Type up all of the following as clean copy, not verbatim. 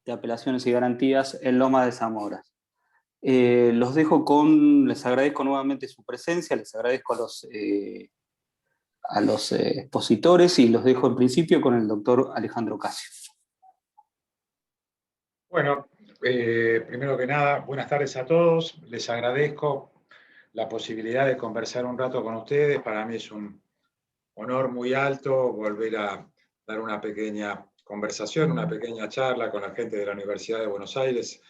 de Apelaciones y Garantías en Lomas de Zamora. Les agradezco nuevamente su presencia, les agradezco a los expositores y los dejo en principio con el doctor Alejandro Casio. Bueno, primero que nada, buenas tardes a todos. Les agradezco la posibilidad de conversar un rato con ustedes. Para mí es un honor muy alto volver a dar una pequeña conversación, una pequeña charla con la gente de la Universidad de Buenos Aires,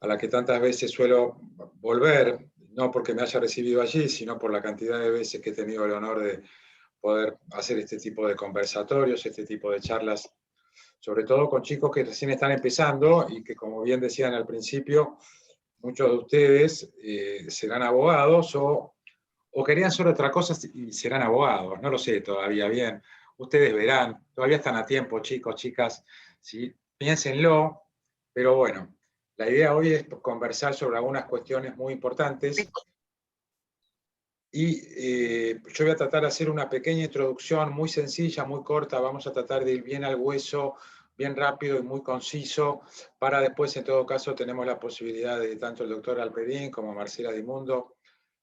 a la que tantas veces suelo volver, no porque me haya recibido allí, sino por la cantidad de veces que he tenido el honor de poder hacer este tipo de conversatorios, este tipo de charlas, sobre todo con chicos que recién están empezando y que, como bien decían al principio, muchos de ustedes serán abogados o querían ser otra cosa y serán abogados, no lo sé todavía bien. Ustedes verán, todavía están a tiempo, chicos, chicas, ¿sí? Piénsenlo, pero bueno, la idea hoy es conversar sobre algunas cuestiones muy importantes y yo voy a tratar de hacer una pequeña introducción muy sencilla, muy corta, vamos a tratar de ir bien al hueso, bien rápido y muy conciso, para después, en todo caso, tenemos la posibilidad de tanto el doctor Alperín como Marcela Dimundo,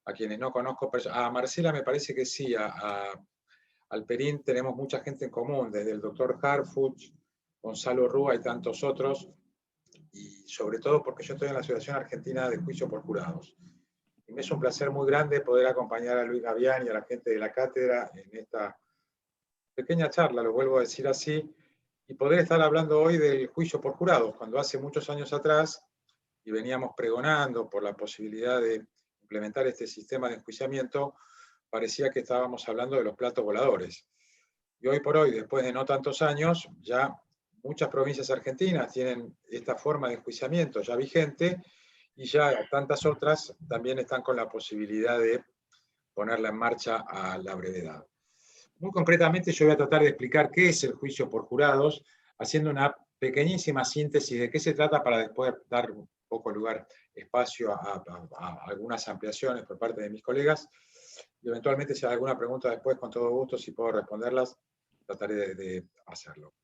a quienes no conozco, a Marcela me parece que sí, a Alperín tenemos mucha gente en común, desde el doctor Harfuch, Gonzalo Rúa y tantos otros, y sobre todo porque yo estoy en la Asociación Argentina de Juicio por Jurados. Y me es un placer muy grande poder acompañar a Luis Gavián y a la gente de la cátedra en esta pequeña charla, lo vuelvo a decir así, y poder estar hablando hoy del juicio por jurados, cuando hace muchos años atrás, y veníamos pregonando por la posibilidad de implementar este sistema de enjuiciamiento, parecía que estábamos hablando de los platos voladores. Y hoy por hoy, después de no tantos años, ya muchas provincias argentinas tienen esta forma de enjuiciamiento ya vigente, y ya tantas otras también están con la posibilidad de ponerla en marcha a la brevedad. Muy concretamente, yo voy a tratar de explicar qué es el juicio por jurados, haciendo una pequeñísima síntesis de qué se trata para después dar un poco lugar, espacio a algunas ampliaciones por parte de mis colegas. Y eventualmente, si hay alguna pregunta después, con todo gusto, si puedo responderlas, trataré de hacerlo.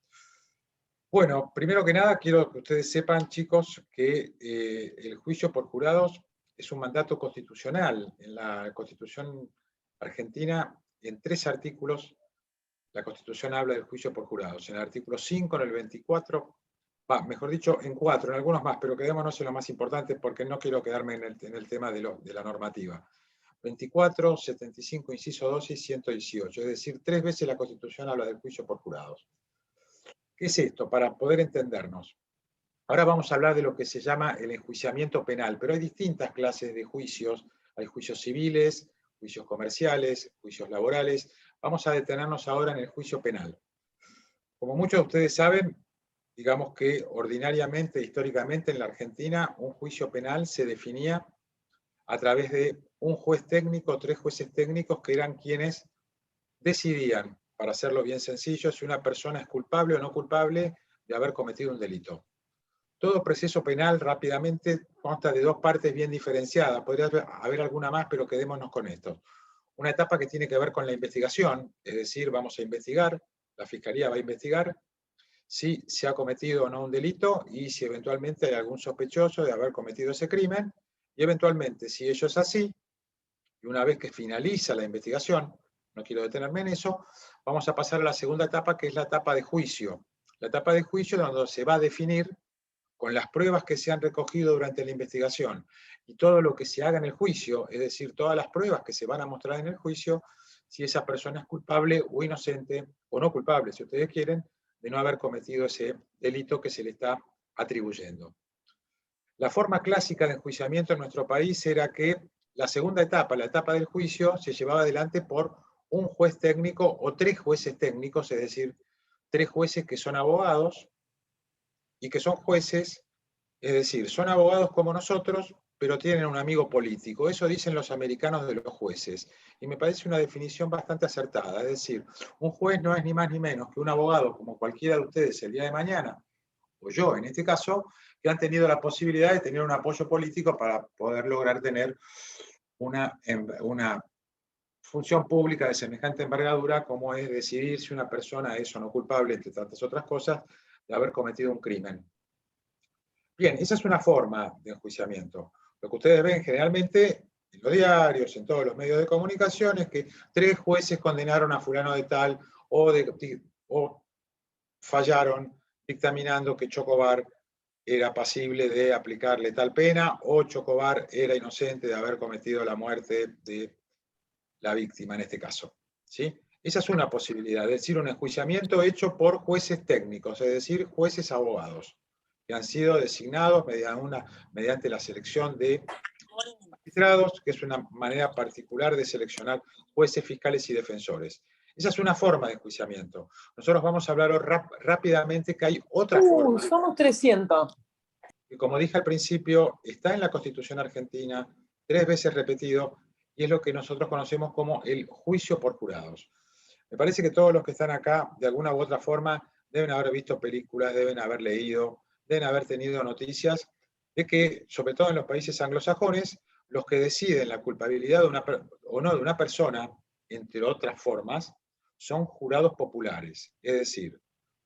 Bueno, primero que nada, quiero que ustedes sepan, chicos, que el juicio por jurados es un mandato constitucional. En la Constitución argentina, en 3 artículos, la Constitución habla del juicio por jurados. En el artículo 5, en el 24, mejor dicho, en 4, en algunos más, pero quedémonos en lo más importante porque no quiero quedarme en el tema de la normativa. 24, 75, inciso 2 y 118. Es decir, 3 veces la Constitución habla del juicio por jurados. ¿Qué es esto? Para poder entendernos. Ahora vamos a hablar de lo que se llama el enjuiciamiento penal, pero hay distintas clases de juicios. Hay juicios civiles, juicios comerciales, juicios laborales. Vamos a detenernos ahora en el juicio penal. Como muchos de ustedes saben, digamos que ordinariamente, históricamente en la Argentina, un juicio penal se definía a través de un juez técnico, 3 jueces técnicos que eran quienes decidían, para hacerlo bien sencillo, si una persona es culpable o no culpable de haber cometido un delito. Todo proceso penal, rápidamente, consta de 2 partes bien diferenciadas. Podría haber alguna más, pero quedémonos con esto. Una etapa que tiene que ver con la investigación, es decir, vamos a investigar, la Fiscalía va a investigar si se ha cometido o no un delito y si eventualmente hay algún sospechoso de haber cometido ese crimen, y eventualmente, si ello es así, y una vez que finaliza la investigación, no quiero detenerme en eso, vamos a pasar a la segunda etapa, que es la etapa de juicio. La etapa de juicio donde se va a definir con las pruebas que se han recogido durante la investigación y todo lo que se haga en el juicio, es decir, todas las pruebas que se van a mostrar en el juicio, si esa persona es culpable o inocente, o no culpable, si ustedes quieren, de no haber cometido ese delito que se le está atribuyendo. La forma clásica de enjuiciamiento en nuestro país era que la segunda etapa, la etapa del juicio, se llevaba adelante por un juez técnico o 3 jueces técnicos, es decir, 3 jueces que son abogados y que son jueces, es decir, son abogados como nosotros, pero tienen un amigo político. Eso dicen los americanos de los jueces. Y me parece una definición bastante acertada. Es decir, un juez no es ni más ni menos que un abogado como cualquiera de ustedes el día de mañana, o yo en este caso, que han tenido la posibilidad de tener un apoyo político para poder lograr tener una función pública de semejante envergadura como es decidir si una persona es o no culpable, entre tantas otras cosas, de haber cometido un crimen. Bien, esa es una forma de enjuiciamiento. Lo que ustedes ven generalmente en los diarios, en todos los medios de comunicación, es que 3 jueces condenaron a fulano de tal o fallaron dictaminando que Chocobar era pasible de aplicarle tal pena o Chocobar era inocente de haber cometido la muerte de la víctima en este caso. ¿Sí? Esa es una posibilidad, es decir, un enjuiciamiento hecho por jueces técnicos, es decir, jueces abogados, que han sido designados mediante la selección de magistrados, que es una manera particular de seleccionar jueces, fiscales y defensores. Esa es una forma de enjuiciamiento. Nosotros vamos a hablar rápidamente que hay otra forma. Somos 300. Que, como dije al principio, está en la Constitución argentina, 3 veces repetido, y es lo que nosotros conocemos como el juicio por jurados. Me parece que todos los que están acá, de alguna u otra forma, deben haber visto películas, deben haber leído, deben haber tenido noticias de que, sobre todo en los países anglosajones, los que deciden la culpabilidad o no de una persona, entre otras formas, son jurados populares. Es decir,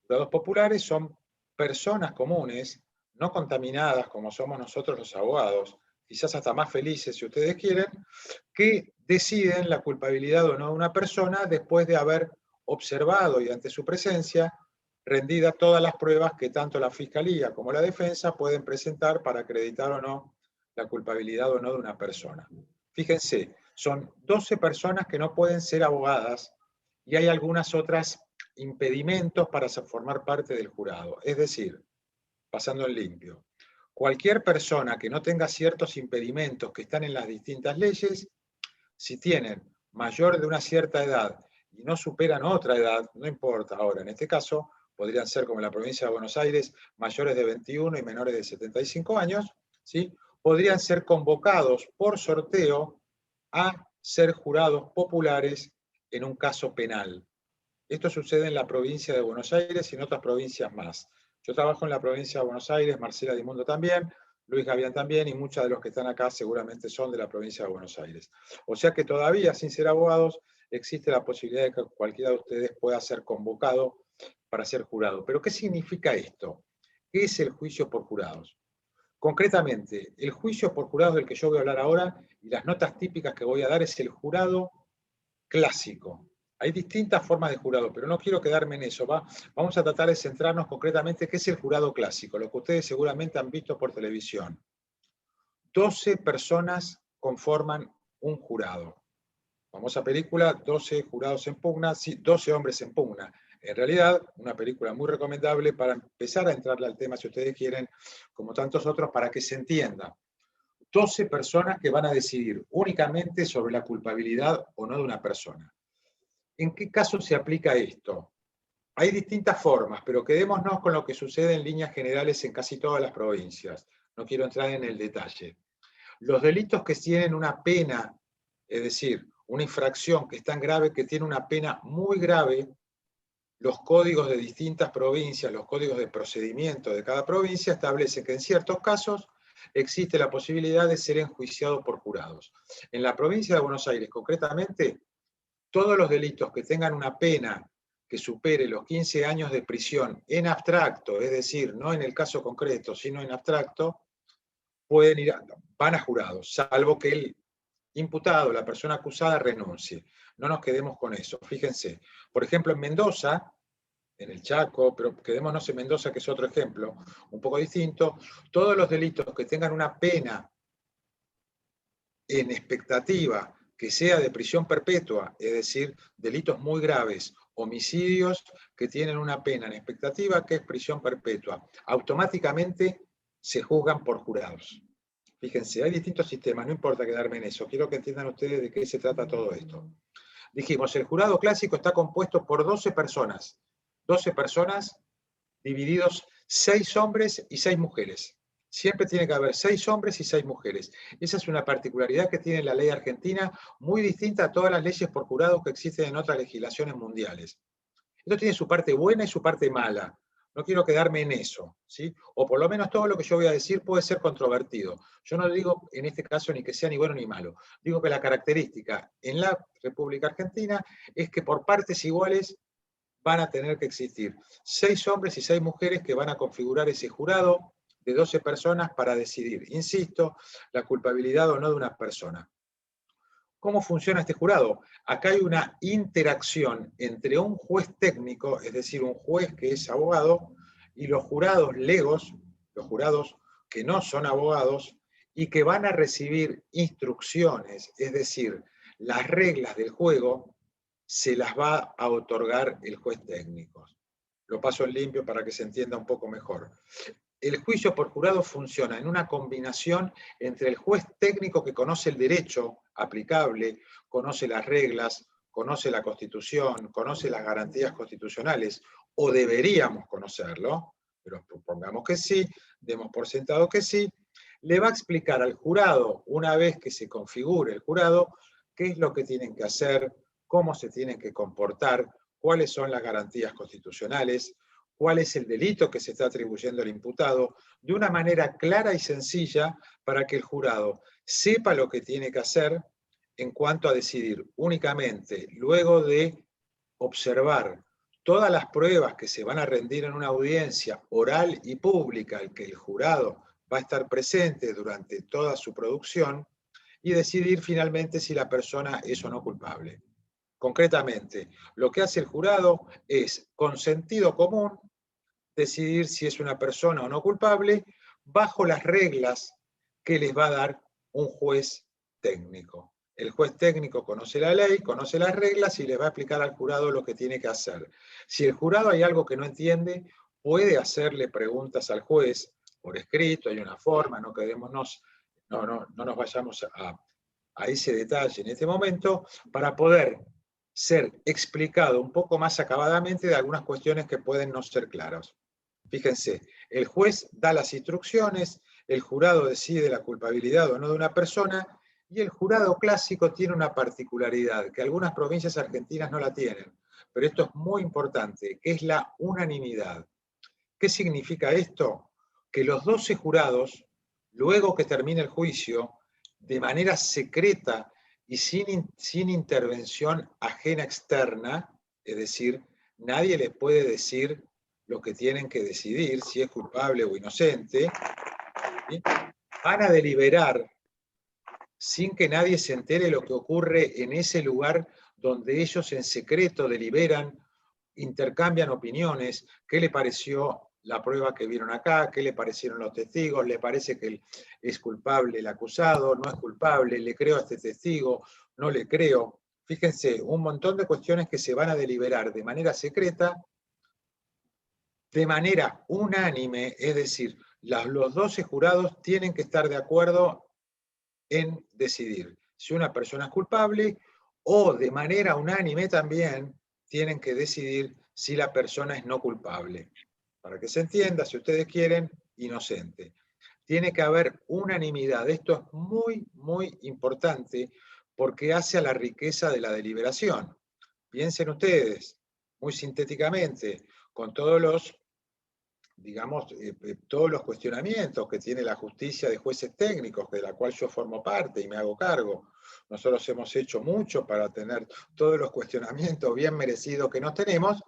jurados populares son personas comunes, no contaminadas como somos nosotros los abogados, quizás hasta más felices si ustedes quieren, que deciden la culpabilidad o no de una persona después de haber observado y ante su presencia rendida todas las pruebas que tanto la Fiscalía como la defensa pueden presentar para acreditar o no la culpabilidad o no de una persona. Fíjense, son 12 personas que no pueden ser abogadas y hay algunas otras impedimentos para formar parte del jurado. Es decir, pasando en limpio, cualquier persona que no tenga ciertos impedimentos que están en las distintas leyes, si tienen mayor de una cierta edad y no superan otra edad, no importa ahora, en este caso, podrían ser como en la provincia de Buenos Aires, mayores de 21 y menores de 75 años, ¿sí? Podrían ser convocados por sorteo a ser jurados populares en un caso penal. Esto sucede en la provincia de Buenos Aires y en otras provincias más. Yo trabajo en la provincia de Buenos Aires, Marcela Di Mundo también, Luis Gavián también, y muchos de los que están acá seguramente son de la provincia de Buenos Aires. O sea que todavía, sin ser abogados, existe la posibilidad de que cualquiera de ustedes pueda ser convocado para ser jurado. ¿Pero qué significa esto? ¿Qué es el juicio por jurados? Concretamente, el juicio por jurados del que yo voy a hablar ahora y las notas típicas que voy a dar es el jurado clásico. Hay distintas formas de jurado, pero no quiero quedarme en eso. Vamos a tratar de centrarnos concretamente qué es el jurado clásico, lo que ustedes seguramente han visto por televisión. 12 personas conforman un jurado. Famosa película, 12 jurados en pugna, sí, 12 hombres en pugna. En realidad, una película muy recomendable para empezar a entrarle al tema, si ustedes quieren, como tantos otros, para que se entienda. 12 personas que van a decidir únicamente sobre la culpabilidad o no de una persona. ¿En qué caso se aplica esto? Hay distintas formas, pero quedémonos con lo que sucede en líneas generales en casi todas las provincias. No quiero entrar en el detalle. Los delitos que tienen una pena, es decir, una infracción que es tan grave que tiene una pena muy grave, los códigos de distintas provincias, los códigos de procedimiento de cada provincia establecen que en ciertos casos existe la posibilidad de ser enjuiciado por jurados. En la provincia de Buenos Aires, concretamente, todos los delitos que tengan una pena que supere los 15 años de prisión en abstracto, es decir, no en el caso concreto, sino en abstracto, van a jurados, salvo que el imputado, la persona acusada, renuncie. No nos quedemos con eso. Fíjense, por ejemplo, en Mendoza, en el Chaco, pero quedémonos en Mendoza, que es otro ejemplo, un poco distinto, todos los delitos que tengan una pena en expectativa que sea de prisión perpetua, es decir, delitos muy graves, homicidios que tienen una pena en expectativa que es prisión perpetua, automáticamente se juzgan por jurados. Fíjense, hay distintos sistemas, no importa quedarme en eso, quiero que entiendan ustedes de qué se trata todo esto. Dijimos, el jurado clásico está compuesto por 12 personas divididos 6 hombres y 6 mujeres. Siempre tiene que haber 6 hombres y 6 mujeres. Esa es una particularidad que tiene la ley argentina, muy distinta a todas las leyes por jurados que existen en otras legislaciones mundiales. Esto tiene su parte buena y su parte mala. No quiero quedarme en eso, ¿sí? O por lo menos todo lo que yo voy a decir puede ser controvertido. Yo no digo en este caso ni que sea ni bueno ni malo. Digo que la característica en la República Argentina es que por partes iguales van a tener que existir 6 hombres y 6 mujeres que van a configurar ese jurado de 12 personas para decidir, insisto, la culpabilidad o no de una persona. ¿Cómo funciona este jurado? Acá hay una interacción entre un juez técnico, es decir, un juez que es abogado, y los jurados legos, los jurados que no son abogados, y que van a recibir instrucciones, es decir, las reglas del juego se las va a otorgar el juez técnico. Lo paso en limpio para que se entienda un poco mejor. El juicio por jurado funciona en una combinación entre el juez técnico que conoce el derecho aplicable, conoce las reglas, conoce la Constitución, conoce las garantías constitucionales, o deberíamos conocerlo, pero supongamos que sí, demos por sentado que sí, le va a explicar al jurado, una vez que se configure el jurado, qué es lo que tienen que hacer, cómo se tienen que comportar, cuáles son las garantías constitucionales, cuál es el delito que se está atribuyendo al imputado, de una manera clara y sencilla para que el jurado sepa lo que tiene que hacer en cuanto a decidir únicamente luego de observar todas las pruebas que se van a rendir en una audiencia oral y pública, al que el jurado va a estar presente durante toda su producción, y decidir finalmente si la persona es o no culpable. Concretamente, lo que hace el jurado es, con sentido común, decidir si es una persona o no culpable bajo las reglas que les va a dar un juez técnico. El juez técnico conoce la ley, conoce las reglas y les va a explicar al jurado lo que tiene que hacer. Si el jurado hay algo que no entiende, puede hacerle preguntas al juez por escrito, hay una forma, no nos vayamos a ese detalle en este momento, para poder ser explicado un poco más acabadamente de algunas cuestiones que pueden no ser claras. Fíjense, el juez da las instrucciones, el jurado decide la culpabilidad o no de una persona, y el jurado clásico tiene una particularidad que algunas provincias argentinas no la tienen, pero esto es muy importante, que es la unanimidad. ¿Qué significa esto? Que los 12 jurados, luego que termine el juicio, de manera secreta y sin intervención ajena externa, es decir, nadie les puede decir lo que tienen que decidir, si es culpable o inocente, ¿sí? Van a deliberar sin que nadie se entere lo que ocurre en ese lugar donde ellos en secreto deliberan, intercambian opiniones, qué le pareció la prueba que vieron acá, qué le parecieron los testigos, le parece que es culpable el acusado, no es culpable, le creo a este testigo, no le creo. Fíjense, un montón de cuestiones que se van a deliberar de manera secreta, de manera unánime, es decir, los 12 jurados tienen que estar de acuerdo en decidir si una persona es culpable, o de manera unánime también tienen que decidir si la persona es no culpable. Para que se entienda, si ustedes quieren, inocente. Tiene que haber unanimidad. Esto es muy, muy importante porque hace a la riqueza de la deliberación. Piensen ustedes, muy sintéticamente, con todos los, digamos, todos los cuestionamientos que tiene la justicia de jueces técnicos, de la cual yo formo parte y me hago cargo. Nosotros hemos hecho mucho para tener todos los cuestionamientos bien merecidos que nos tenemos.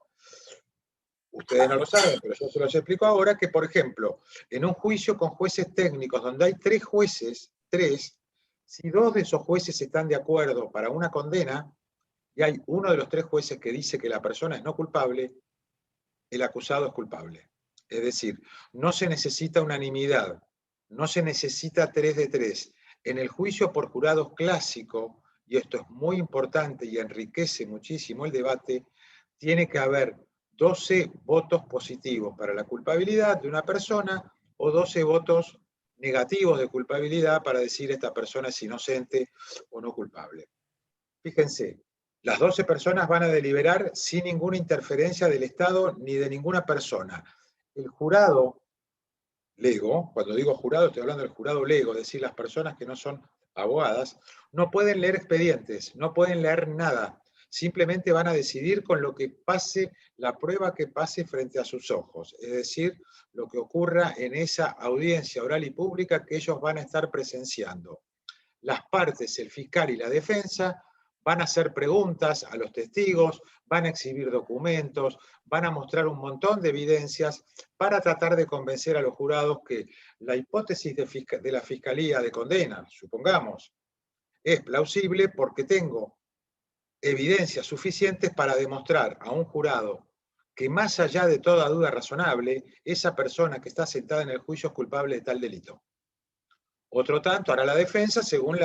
Ustedes no lo saben, pero yo se los explico ahora, que por ejemplo, en un juicio con jueces técnicos, donde hay 3 jueces, si 2 de esos jueces están de acuerdo para una condena, y hay uno de los 3 jueces que dice que la persona es no culpable, el acusado es culpable. Es decir, no se necesita unanimidad, no se necesita 3 de 3. En el juicio por jurados clásico, y esto es muy importante y enriquece muchísimo el debate, tiene que haber 12 votos positivos para la culpabilidad de una persona o 12 votos negativos de culpabilidad para decir esta persona es inocente o no culpable. Fíjense, las 12 personas van a deliberar sin ninguna interferencia del Estado ni de ninguna persona. El jurado lego, cuando digo jurado estoy hablando del jurado lego, es decir, las personas que no son abogadas, no pueden leer expedientes, no pueden leer nada. Simplemente van a decidir con lo que pase, la prueba que pase frente a sus ojos. Es decir, lo que ocurra en esa audiencia oral y pública que ellos van a estar presenciando. Las partes, el fiscal y la defensa, van a hacer preguntas a los testigos, van a exhibir documentos, van a mostrar un montón de evidencias para tratar de convencer a los jurados que la hipótesis de la Fiscalía de condena, supongamos, es plausible porque tengo evidencias suficientes para demostrar a un jurado que más allá de toda duda razonable, esa persona que está sentada en el juicio es culpable de tal delito. Otro tanto hará la defensa según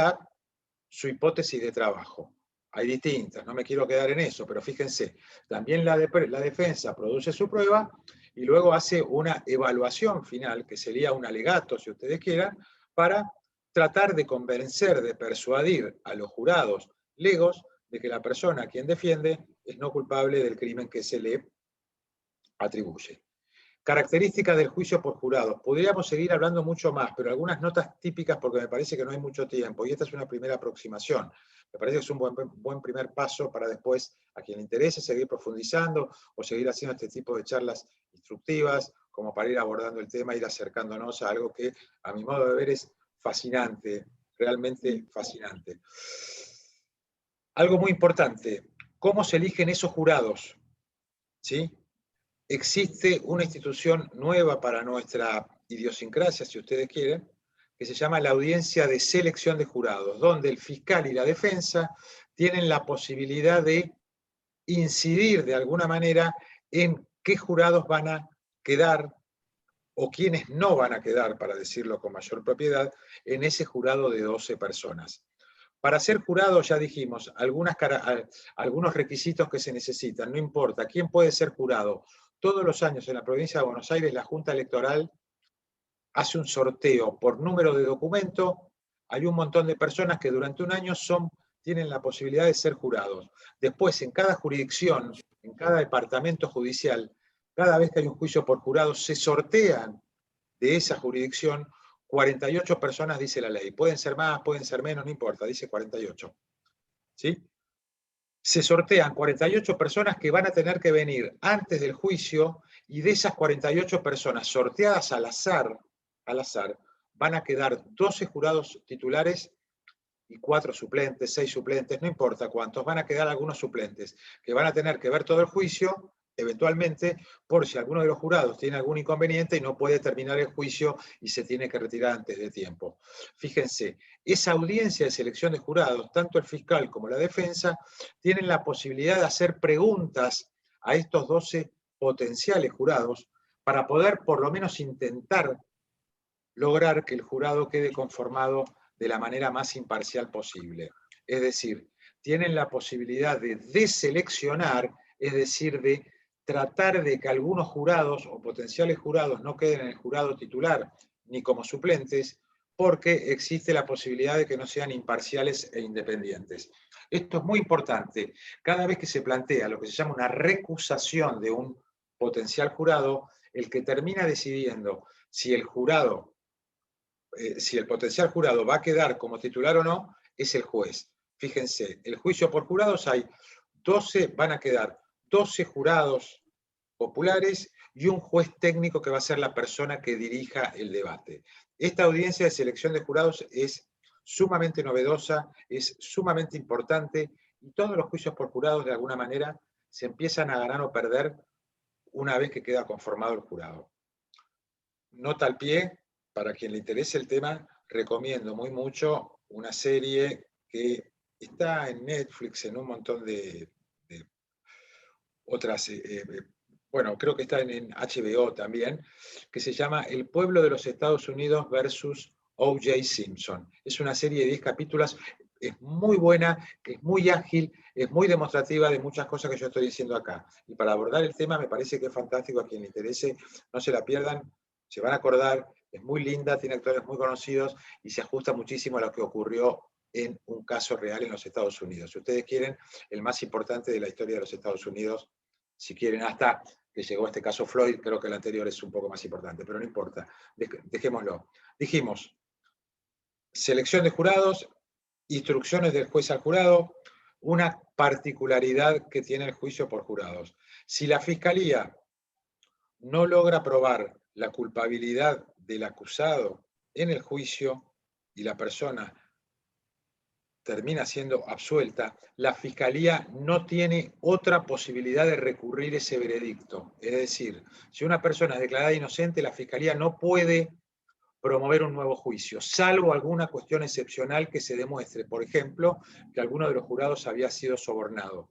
su hipótesis de trabajo. Hay distintas, no me quiero quedar en eso, pero fíjense, también la defensa produce su prueba y luego hace una evaluación final, que sería un alegato, si ustedes quieran, para tratar de convencer, de persuadir a los jurados legos de que la persona a quien defiende es no culpable del crimen que se le atribuye. Características del juicio por jurados. Podríamos seguir hablando mucho más, pero algunas notas típicas porque me parece que no hay mucho tiempo, y esta es una primera aproximación. Me parece que es un buen primer paso para después, a quien le interese, seguir profundizando o seguir haciendo este tipo de charlas instructivas, como para ir abordando el tema, ir acercándonos a algo que, a mi modo de ver, es fascinante, realmente fascinante. Algo muy importante, ¿cómo se eligen esos jurados? ¿Sí? Existe una institución nueva para nuestra idiosincrasia, si ustedes quieren, que se llama la audiencia de selección de jurados, donde el fiscal y la defensa tienen la posibilidad de incidir de alguna manera en qué jurados van a quedar o quiénes no van a quedar, para decirlo con mayor propiedad, en ese jurado de 12 personas. Para ser jurado, ya dijimos, algunos requisitos que se necesitan, no importa. ¿Quién puede ser jurado? Todos los años en la provincia de Buenos Aires la Junta Electoral hace un sorteo por número de documento. Hay un montón de personas que durante un año tienen la posibilidad de ser jurados. Después, en cada jurisdicción, en cada departamento judicial, cada vez que hay un juicio por jurado, se sortean de esa jurisdicción 48 personas, dice la ley. Pueden ser más, pueden ser menos, no importa, dice 48. ¿Sí? Se sortean 48 personas que van a tener que venir antes del juicio, y de esas 48 personas sorteadas al azar, van a quedar 12 jurados titulares y 4 suplentes, 6 suplentes, no importa cuántos, van a quedar algunos suplentes que van a tener que ver todo el juicio, eventualmente, por si alguno de los jurados tiene algún inconveniente y no puede terminar el juicio y se tiene que retirar antes de tiempo. Fíjense, esa audiencia de selección de jurados, tanto el fiscal como la defensa, tienen la posibilidad de hacer preguntas a estos 12 potenciales jurados para poder por lo menos intentar lograr que el jurado quede conformado de la manera más imparcial posible. Es decir, tienen la posibilidad de deseleccionar, es decir, de tratar de que algunos jurados o potenciales jurados no queden en el jurado titular ni como suplentes, porque existe la posibilidad de que no sean imparciales e independientes. Esto es muy importante. Cada vez que se plantea lo que se llama una recusación de un potencial jurado, el que termina decidiendo si el jurado si el potencial jurado va a quedar como titular o no, es el juez. Fíjense, el juicio por jurados van a quedar 12 jurados populares y un juez técnico que va a ser la persona que dirija el debate. Esta audiencia de selección de jurados es sumamente novedosa, es sumamente importante, y todos los juicios por jurados de alguna manera se empiezan a ganar o perder una vez que queda conformado el jurado. Nota al pie, para quien le interese el tema, recomiendo muy mucho una serie que está en Netflix, en un montón de otras, bueno, creo que está en HBO también, que se llama El pueblo de los Estados Unidos versus O.J. Simpson. Es una serie de 10 capítulos, es muy buena, es muy ágil, es muy demostrativa de muchas cosas que yo estoy diciendo acá. Y para abordar el tema me parece que es fantástico, a quien le interese, no se la pierdan, se van a acordar, es muy linda, tiene actores muy conocidos y se ajusta muchísimo a lo que ocurrió en un caso real en los Estados Unidos. Si ustedes quieren, el más importante de la historia de los Estados Unidos, si quieren, hasta que llegó este caso Floyd, creo que el anterior es un poco más importante, pero no importa, dejémoslo. Dijimos, selección de jurados, instrucciones del juez al jurado, una particularidad que tiene el juicio por jurados. Si la Fiscalía no logra probar la culpabilidad del acusado en el juicio y la persona termina siendo absuelta, la Fiscalía no tiene otra posibilidad de recurrir ese veredicto. Es decir, si una persona es declarada inocente, la Fiscalía no puede promover un nuevo juicio, salvo alguna cuestión excepcional que se demuestre. Por ejemplo, que alguno de los jurados había sido sobornado.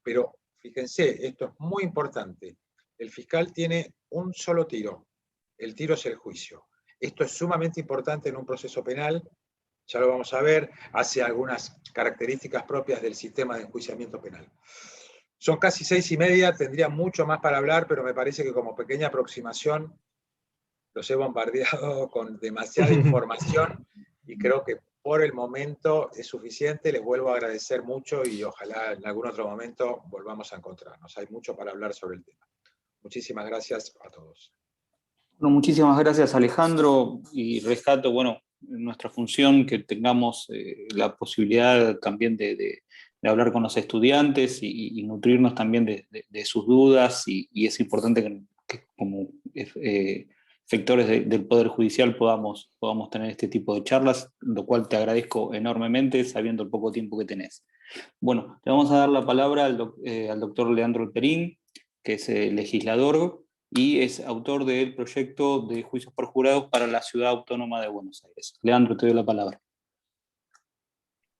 Pero fíjense, esto es muy importante. El fiscal tiene un solo tiro. El tiro es el juicio. Esto es sumamente importante en un proceso penal. Ya lo vamos a ver, hace algunas características propias del sistema de enjuiciamiento penal. Son casi 6:30, tendría mucho más para hablar, pero me parece que como pequeña aproximación los he bombardeado con demasiada información y creo que por el momento es suficiente. Les vuelvo a agradecer mucho y ojalá en algún otro momento volvamos a encontrarnos. Hay mucho para hablar sobre el tema. Muchísimas gracias a todos. Bueno, muchísimas gracias, Alejandro, y rescato, bueno, nuestra función, que tengamos la posibilidad también de hablar con los estudiantes y nutrirnos también de sus dudas, y es importante que como efectores del Poder Judicial podamos tener este tipo de charlas, lo cual te agradezco enormemente, sabiendo el poco tiempo que tenés. Bueno, le vamos a dar la palabra al doctor Leandro Perín, que es legislador, y es autor del proyecto de juicios por jurados para la Ciudad Autónoma de Buenos Aires. Leandro, te doy la palabra.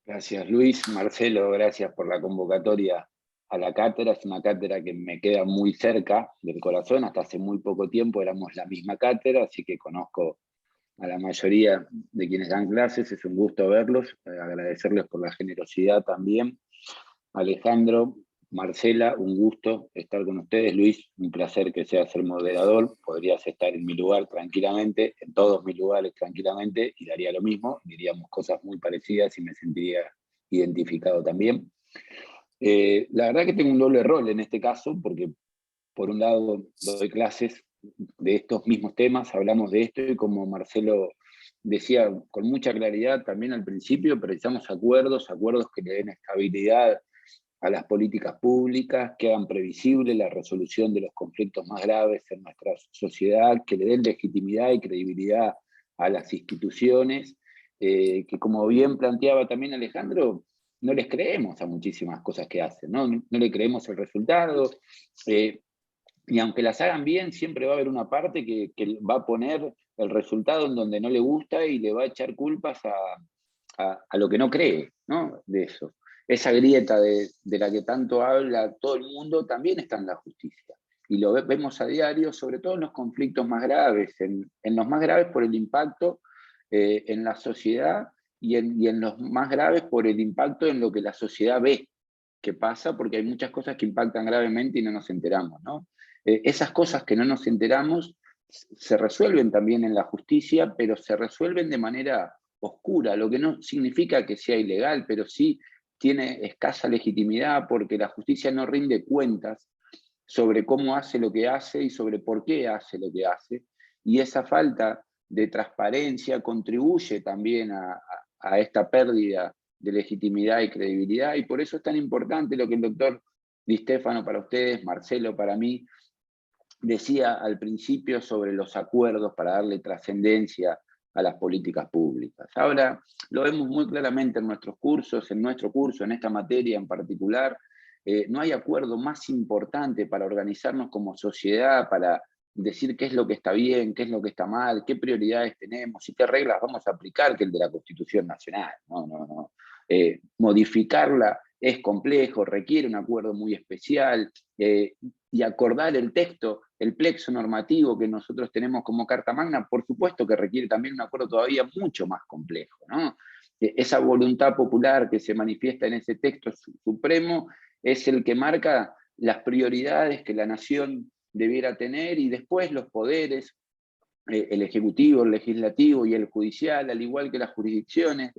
Gracias, Luis. Marcelo, gracias por la convocatoria a la cátedra. Es una cátedra que me queda muy cerca del corazón. Hasta hace muy poco tiempo éramos la misma cátedra, así que conozco a la mayoría de quienes dan clases. Es un gusto verlos, agradecerles por la generosidad también. Alejandro, Marcela, un gusto estar con ustedes. Luis, un placer que seas el moderador. Podrías estar en mi lugar tranquilamente, en todos mis lugares tranquilamente, y daría lo mismo. Diríamos cosas muy parecidas y me sentiría identificado también. La verdad que tengo un doble rol en este caso, porque por un lado doy clases de estos mismos temas, hablamos de esto, y como Marcelo decía con mucha claridad también al principio, precisamos acuerdos que le den estabilidad a las políticas públicas, que hagan previsible la resolución de los conflictos más graves en nuestra sociedad, que le den legitimidad y credibilidad a las instituciones, que como bien planteaba también Alejandro, no les creemos a muchísimas cosas que hacen, no le creemos el resultado, y aunque las hagan bien, siempre va a haber una parte que va a poner el resultado en donde no le gusta y le va a echar culpas a lo que no cree, ¿no? De eso. Esa grieta de la que tanto habla todo el mundo también está en la justicia. Y lo vemos a diario, sobre todo en los conflictos más graves, en los más graves por el impacto en la sociedad y en los más graves por el impacto en lo que la sociedad ve que pasa, porque hay muchas cosas que impactan gravemente y no nos enteramos, ¿no? Esas cosas que no nos enteramos se resuelven también en la justicia, pero se resuelven de manera oscura, lo que no significa que sea ilegal, pero sí tiene escasa legitimidad porque la justicia no rinde cuentas sobre cómo hace lo que hace y sobre por qué hace lo que hace. Y esa falta de transparencia contribuye también a esta pérdida de legitimidad y credibilidad, y por eso es tan importante lo que el doctor Di Stefano para ustedes, Marcelo para mí, decía al principio sobre los acuerdos para darle trascendencia a las políticas públicas. Ahora lo vemos muy claramente en nuestros cursos, en nuestro curso, en esta materia en particular. No hay acuerdo más importante para organizarnos como sociedad, para decir qué es lo que está bien, qué es lo que está mal, qué prioridades tenemos y qué reglas vamos a aplicar que el de la Constitución Nacional. No. Modificarla es complejo, requiere un acuerdo muy especial, y acordar el texto, el plexo normativo que nosotros tenemos como Carta Magna, por supuesto que requiere también un acuerdo todavía mucho más complejo, ¿no? Esa voluntad popular que se manifiesta en ese texto supremo es el que marca las prioridades que la nación debiera tener, y después los poderes, el ejecutivo, el legislativo y el judicial, al igual que las jurisdicciones,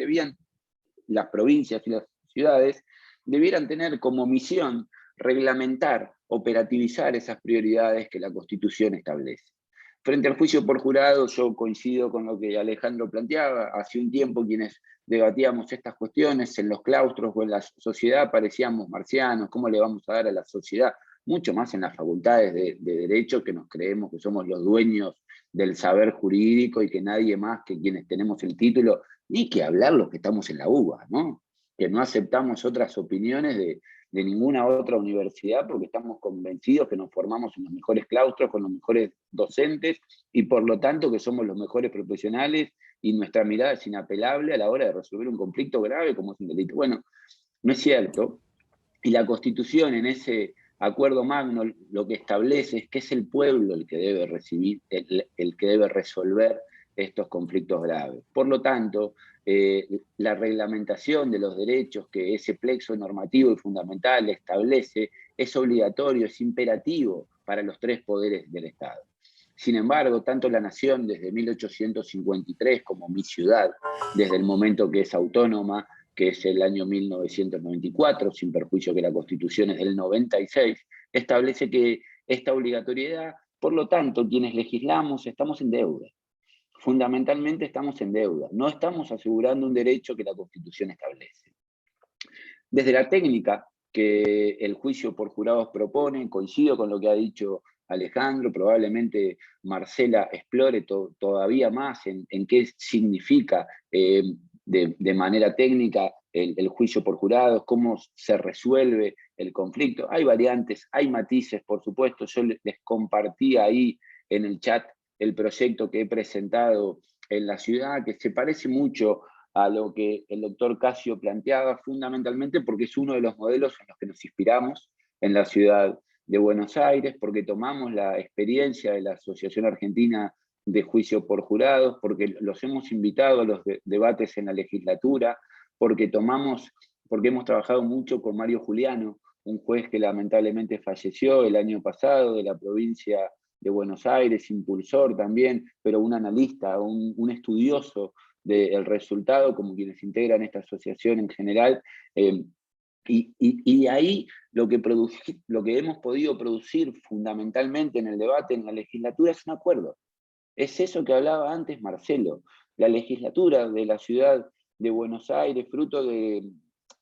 las provincias y las ciudades, debieran tener como misión reglamentar, operativizar esas prioridades que la Constitución establece. Frente al juicio por jurado, yo coincido con lo que Alejandro planteaba. Hace un tiempo quienes debatíamos estas cuestiones en los claustros o en la sociedad parecíamos marcianos. ¿Cómo le vamos a dar a la sociedad? Mucho más en las facultades de Derecho, que nos creemos que somos los dueños del saber jurídico y que nadie más que quienes tenemos el título, ni que hablar los que estamos en la UBA, ¿no? que no aceptamos otras opiniones de ninguna otra universidad, porque estamos convencidos que nos formamos en los mejores claustros, con los mejores docentes, y por lo tanto que somos los mejores profesionales, y nuestra mirada es inapelable a la hora de resolver un conflicto grave como es un delito. Bueno, no es cierto, y la Constitución en ese acuerdo magno lo que establece es que es el pueblo el que debe recibir, el que debe resolver estos conflictos graves. Por lo tanto, la reglamentación de los derechos que ese plexo normativo y fundamental establece es obligatorio, es imperativo para los tres poderes del Estado. Sin embargo, tanto la Nación desde 1853 como mi ciudad, desde el momento que es autónoma, que es el año 1994, sin perjuicio que la Constitución es del 96, establece que esta obligatoriedad, por lo tanto, quienes legislamos estamos en deuda. Fundamentalmente estamos en deuda, no estamos asegurando un derecho que la Constitución establece. Desde la técnica que el juicio por jurados propone, coincido con lo que ha dicho Alejandro, probablemente Marcela explore todavía más en qué significa de manera técnica el juicio por jurados, cómo se resuelve el conflicto. Hay variantes, hay matices, por supuesto. Yo les compartí ahí en el chat el proyecto que he presentado en la ciudad, que se parece mucho a lo que el doctor Casio planteaba, fundamentalmente porque es uno de los modelos en los que nos inspiramos en la ciudad de Buenos Aires, porque tomamos la experiencia de la Asociación Argentina de Juicio por Jurados, porque los hemos invitado a los debates en la legislatura, porque hemos trabajado mucho con Mario Juliano, un juez que lamentablemente falleció el año pasado de la provincia de Buenos Aires, impulsor también, pero un analista, un estudioso del resultado, como quienes integran esta asociación en general, y ahí lo que hemos podido producir fundamentalmente en el debate en la legislatura es un acuerdo. Es eso que hablaba antes Marcelo. La legislatura de la ciudad de Buenos Aires, fruto de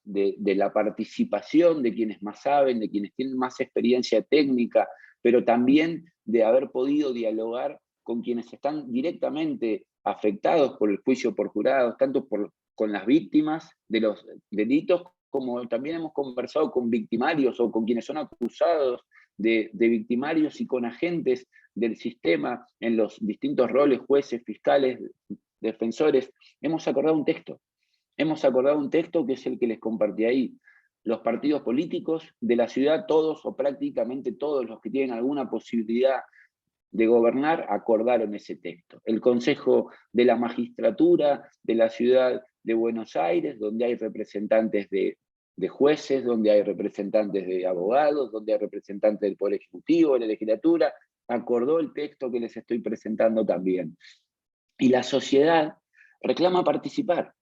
la participación de quienes más saben, de quienes tienen más experiencia técnica, pero también de haber podido dialogar con quienes están directamente afectados por el juicio por jurados, tanto con las víctimas de los delitos, como también hemos conversado con victimarios o con quienes son acusados de victimarios y con agentes del sistema en los distintos roles, jueces, fiscales, defensores. Hemos acordado un texto que es el que les compartí ahí. Los partidos políticos de la ciudad, todos o prácticamente todos los que tienen alguna posibilidad de gobernar, acordaron ese texto. El Consejo de la Magistratura de la ciudad de Buenos Aires, donde hay representantes de jueces, donde hay representantes de abogados, donde hay representantes del Poder Ejecutivo, de la legislatura, acordó el texto que les estoy presentando también. Y la sociedad reclama participar,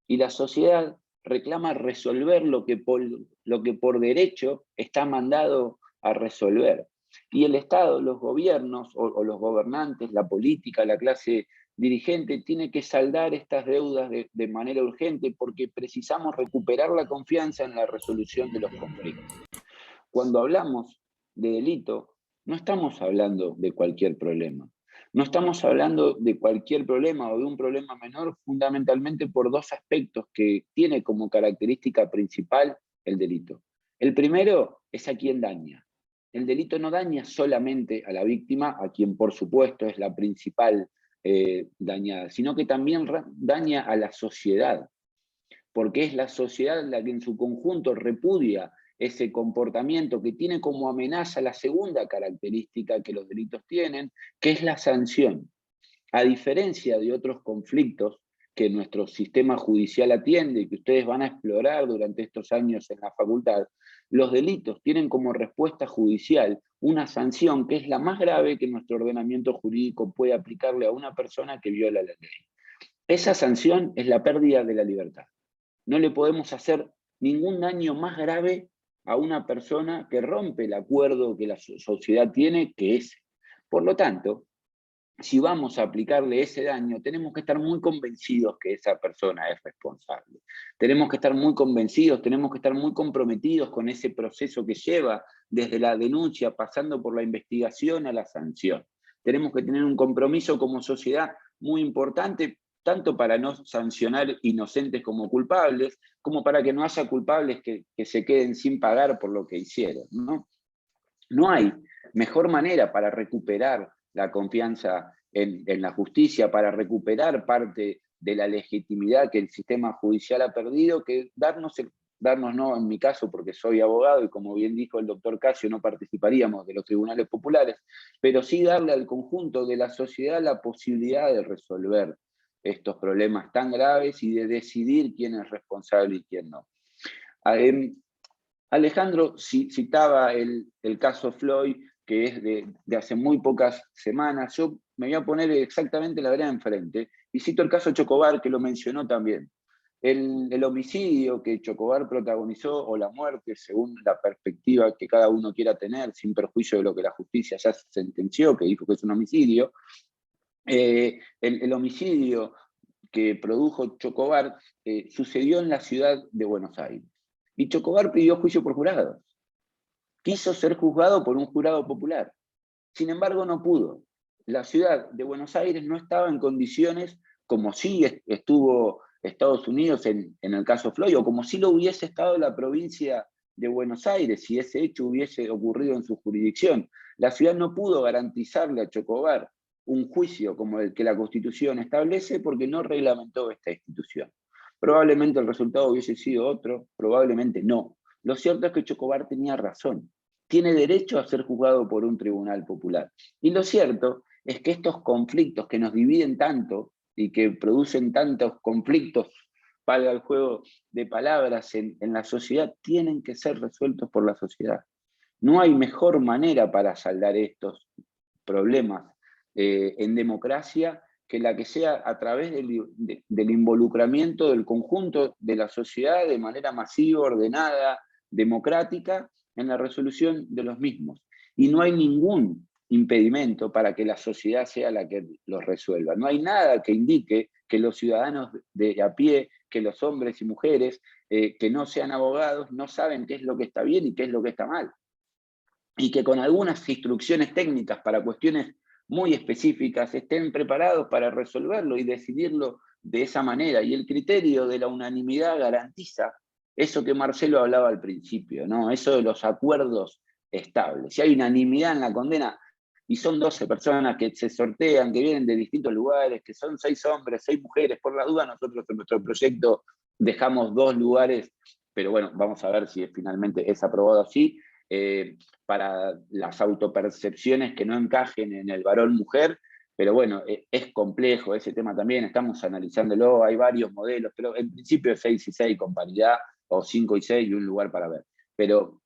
y la sociedad reclama resolver lo que por derecho está mandado a resolver. Y el Estado, los gobiernos o los gobernantes, la política, la clase dirigente, tiene que saldar estas deudas de manera urgente porque precisamos recuperar la confianza en la resolución de los conflictos. Cuando hablamos de delito, no estamos hablando de cualquier problema. No estamos hablando de cualquier problema o de un problema menor, fundamentalmente por dos aspectos que tiene como característica principal el delito. El primero es a quien daña. El delito no daña solamente a la víctima, a quien por supuesto es la principal dañada, sino que también daña a la sociedad, porque es la sociedad la que en su conjunto repudia ese comportamiento que tiene como amenaza la segunda característica que los delitos tienen, que es la sanción. A diferencia de otros conflictos que nuestro sistema judicial atiende y que ustedes van a explorar durante estos años en la facultad, los delitos tienen como respuesta judicial una sanción que es la más grave que nuestro ordenamiento jurídico puede aplicarle a una persona que viola la ley. Esa sanción es la pérdida de la libertad. No le podemos hacer ningún daño más grave a una persona que rompe el acuerdo que la sociedad tiene, que ese. Por lo tanto, si vamos a aplicarle ese daño, tenemos que estar muy convencidos que esa persona es responsable. Tenemos que estar muy convencidos, tenemos que estar muy comprometidos con ese proceso que lleva desde la denuncia, pasando por la investigación a la sanción. Tenemos que tener un compromiso como sociedad muy importante tanto para no sancionar inocentes como culpables, como para que no haya culpables que se queden sin pagar por lo que hicieron, ¿no? No hay mejor manera para recuperar la confianza en la justicia, para recuperar parte de la legitimidad que el sistema judicial ha perdido, que darnos no, en mi caso, porque soy abogado y como bien dijo el doctor Casio, no participaríamos de los tribunales populares, pero sí darle al conjunto de la sociedad la posibilidad de resolver estos problemas tan graves y de decidir quién es responsable y quién no. Alejandro citaba el caso Floyd, que es de hace muy pocas semanas. Yo me voy a poner exactamente la vereda enfrente, y cito el caso Chocobar, que lo mencionó también. El homicidio que Chocobar protagonizó, o la muerte, según la perspectiva que cada uno quiera tener, sin perjuicio de lo que la justicia ya sentenció, que dijo que es un homicidio, el homicidio que produjo Chocobar sucedió en la ciudad de Buenos Aires. Y Chocobar pidió juicio por jurados. Quiso ser juzgado por un jurado popular. Sin embargo, no pudo. La ciudad de Buenos Aires no estaba en condiciones, como sí estuvo Estados Unidos en el caso Floyd, o como sí lo hubiese estado la provincia de Buenos Aires si ese hecho hubiese ocurrido en su jurisdicción. La ciudad no pudo garantizarle a Chocobar un juicio como el que la Constitución establece porque no reglamentó esta institución. Probablemente el resultado hubiese sido otro, probablemente no. Lo cierto es que Chocobar tenía razón. Tiene derecho a ser juzgado por un tribunal popular. Y lo cierto es que estos conflictos que nos dividen tanto y que producen tantos conflictos, valga el juego de palabras, en la sociedad, tienen que ser resueltos por la sociedad. No hay mejor manera para saldar estos problemas en democracia que la que sea a través del involucramiento del conjunto de la sociedad de manera masiva, ordenada, democrática, en la resolución de los mismos. Y no hay ningún impedimento para que la sociedad sea la que los resuelva. No hay nada que indique que los ciudadanos de a pie, que los hombres y mujeres que no sean abogados, no saben qué es lo que está bien y qué es lo que está mal. Y que con algunas instrucciones técnicas para cuestiones muy específicas estén preparados para resolverlo y decidirlo de esa manera. Y el criterio de la unanimidad garantiza eso que Marcelo hablaba al principio, ¿no? Eso de los acuerdos estables. Si hay unanimidad en la condena, y son 12 personas que se sortean, que vienen de distintos lugares, que son 6 hombres, 6 mujeres, por la duda nosotros en nuestro proyecto dejamos 2 lugares, pero bueno, vamos a ver si finalmente es aprobado así, para las autopercepciones que no encajen en el varón-mujer, pero bueno, es complejo ese tema también, estamos analizándolo, hay varios modelos, pero en principio es 6 y 6 con paridad, o 5 y 6 y un lugar para ver. Pero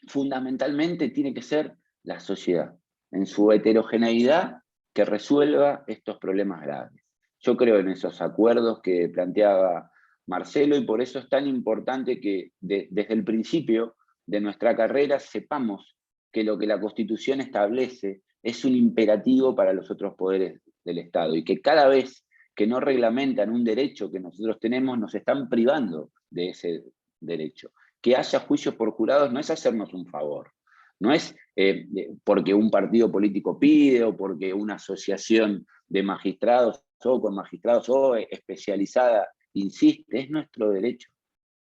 fundamentalmente tiene que ser la sociedad, en su heterogeneidad, que resuelva estos problemas graves. Yo creo en esos acuerdos que planteaba Marcelo, y por eso es tan importante que desde el principio de nuestra carrera sepamos que lo que la Constitución establece es un imperativo para los otros poderes del Estado, y que cada vez que no reglamentan un derecho que nosotros tenemos, nos están privando de ese derecho. Que haya juicios por jurados no es hacernos un favor, no es porque un partido político pide o porque una asociación de magistrados o con magistrados o especializada insiste, es nuestro derecho,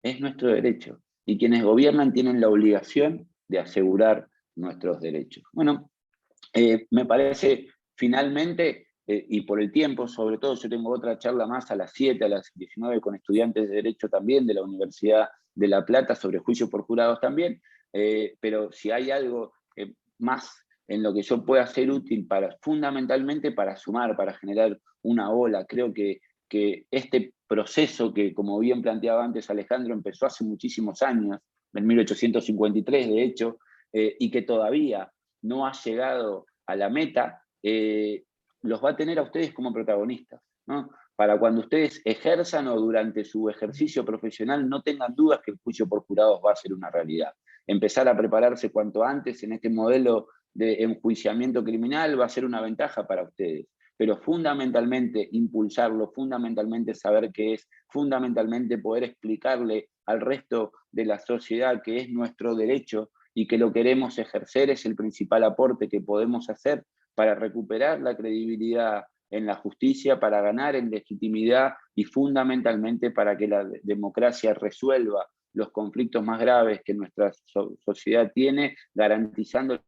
es nuestro derecho. Y quienes gobiernan tienen la obligación de asegurar nuestros derechos. Bueno, me parece finalmente, y por el tiempo, sobre todo, yo tengo otra charla más a las 7, a las 19 con estudiantes de Derecho también de la Universidad de La Plata sobre juicio por jurados también, pero si hay algo más en lo que yo pueda ser útil fundamentalmente para sumar, para generar una ola, creo que este proceso que, como bien planteaba antes Alejandro, empezó hace muchísimos años, en 1853 de hecho, y que todavía no ha llegado a la meta, los va a tener a ustedes como protagonistas, ¿no? Para cuando ustedes ejerzan o durante su ejercicio profesional no tengan dudas que el juicio por jurados va a ser una realidad. Empezar a prepararse cuanto antes en este modelo de enjuiciamiento criminal va a ser una ventaja para ustedes, pero fundamentalmente impulsarlo, fundamentalmente saber qué es, fundamentalmente poder explicarle al resto de la sociedad que es nuestro derecho y que lo queremos ejercer, es el principal aporte que podemos hacer para recuperar la credibilidad en la justicia para ganar en legitimidad y fundamentalmente para que la democracia resuelva los conflictos más graves que nuestra sociedad tiene, garantizando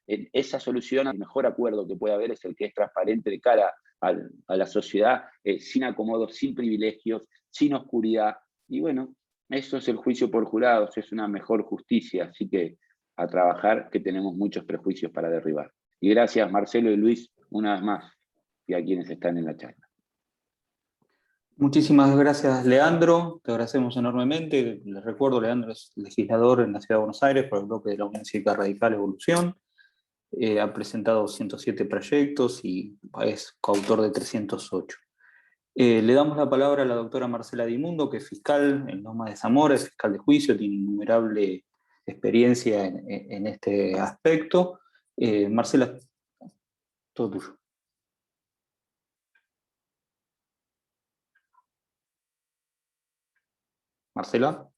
esa solución. El mejor acuerdo que puede haber es el que es transparente de cara a la sociedad, sin acomodos, sin privilegios, sin oscuridad. Y bueno, eso es el juicio por jurados, es una mejor justicia, así que a trabajar, que tenemos muchos prejuicios para derribar. Y gracias Marcelo y Luis una vez más, y a quienes están en la charla. Muchísimas gracias, Leandro. Te agradecemos enormemente. Les recuerdo, Leandro es legislador en la Ciudad de Buenos Aires por el bloque de la Unión Cívica Radical Evolución. Ha presentado 107 proyectos y es coautor de 308. Le damos la palabra a la doctora Marcela Dimundo, que es fiscal en Lomas de Zamora, es fiscal de juicio, tiene innumerable experiencia en este aspecto. Marcela, todo tuyo. Marcela.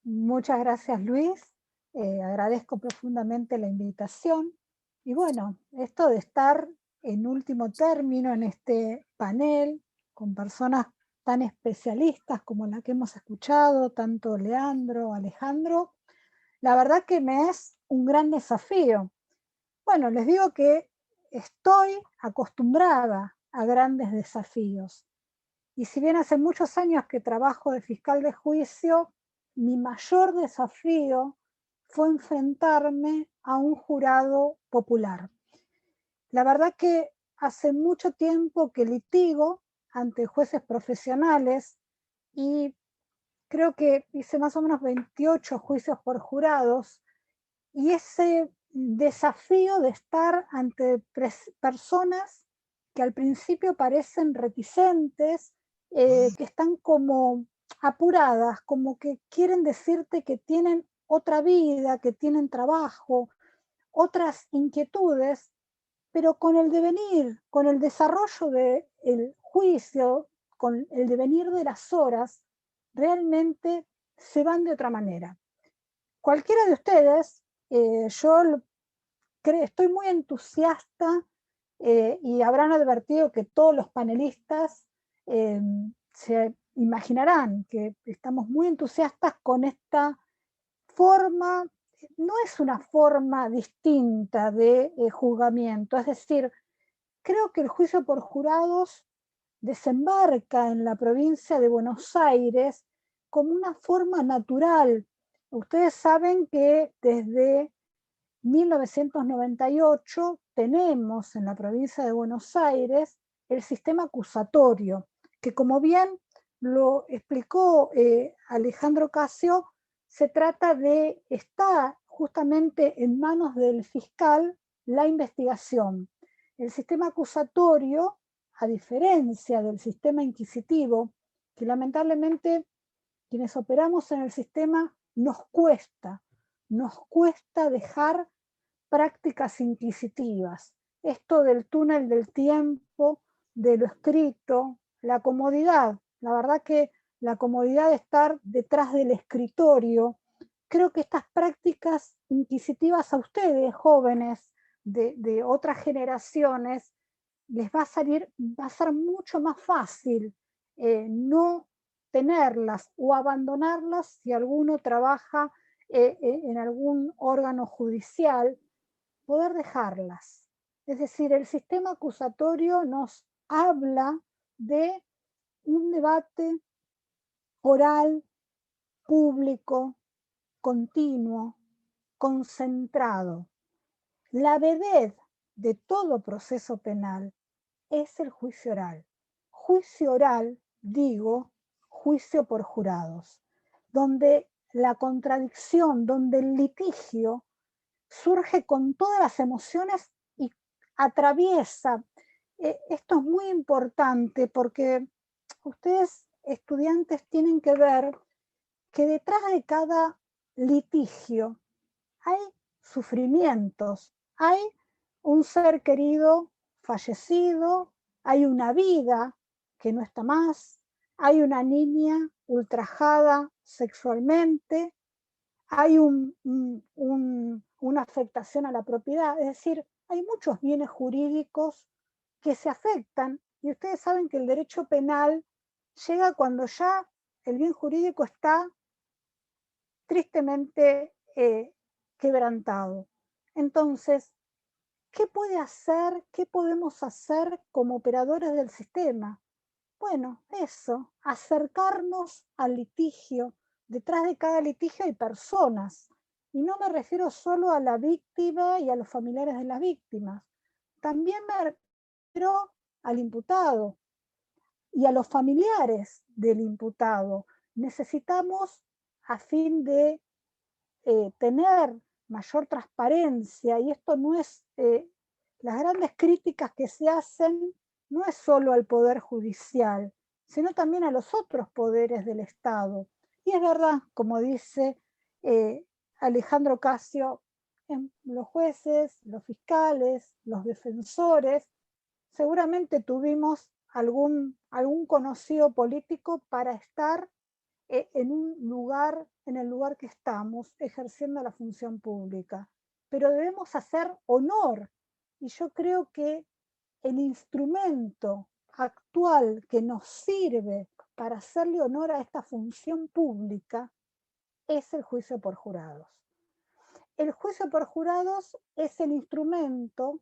Muchas gracias, Luis. Agradezco profundamente la invitación. Y bueno, esto de estar en último término en este panel con personas tan especialistas como la que hemos escuchado, tanto Leandro, Alejandro, la verdad que me es un gran desafío. Bueno, les digo que estoy acostumbrada a grandes desafíos. Y si bien hace muchos años que trabajo de fiscal de juicio, mi mayor desafío fue enfrentarme a un jurado popular. La verdad que hace mucho tiempo que litigo ante jueces profesionales y creo que hice más o menos 28 juicios por jurados, y ese desafío de estar ante personas que al principio parecen reticentes, que están como apuradas, como que quieren decirte que tienen otra vida, que tienen trabajo, otras inquietudes, pero con el devenir, con el desarrollo del juicio, con el devenir de las horas, realmente se van de otra manera. Cualquiera de ustedes, yo estoy muy entusiasta y habrán advertido que todos los panelistas se imaginarán que estamos muy entusiastas con esta forma. No es una forma distinta de juzgamiento, es decir, creo que el juicio por jurados desembarca en la provincia de Buenos Aires como una forma natural. Ustedes saben que desde 1998 tenemos en la provincia de Buenos Aires el sistema acusatorio, que como bien lo explicó Alejandro Casio, se trata de estar justamente en manos del fiscal la investigación. El sistema acusatorio, a diferencia del sistema inquisitivo, que lamentablemente quienes operamos en el sistema nos cuesta dejar prácticas inquisitivas. Esto del túnel del tiempo, de lo escrito, la comodidad. La verdad que la comodidad de estar detrás del escritorio, creo que estas prácticas inquisitivas a ustedes, jóvenes de otras generaciones, les va a ser mucho más fácil no tenerlas o abandonarlas si alguno trabaja en algún órgano judicial, poder dejarlas. Es decir, el sistema acusatorio nos habla de un debate oral, público, continuo, concentrado. La vedette de todo proceso penal es el juicio oral. Juicio oral, digo, juicio por jurados, donde la contradicción, donde el litigio surge con todas las emociones y atraviesa. Esto es muy importante porque ustedes, estudiantes, tienen que ver que detrás de cada litigio hay sufrimientos, hay un ser querido fallecido, hay una vida que no está más, hay una niña ultrajada sexualmente, hay un una afectación a la propiedad. Es decir, hay muchos bienes jurídicos que se afectan, y ustedes saben que el derecho penal llega cuando ya el bien jurídico está tristemente quebrantado. Entonces, ¿qué puede hacer? ¿Qué podemos hacer como operadores del sistema? Bueno, eso, acercarnos al litigio. Detrás de cada litigio hay personas. Y no me refiero solo a la víctima y a los familiares de las víctimas. También me refiero al imputado y a los familiares del imputado. Necesitamos, a fin de tener mayor transparencia, y esto no es, las grandes críticas que se hacen no es solo al Poder Judicial, sino también a los otros poderes del Estado. Y es verdad, como dice Alejandro Casio, los jueces, los fiscales, los defensores, seguramente tuvimos algún conocido político para estar en el lugar que estamos, ejerciendo la función pública. Pero debemos hacer honor, y yo creo que el instrumento actual que nos sirve para hacerle honor a esta función pública es el juicio por jurados. El juicio por jurados es el instrumento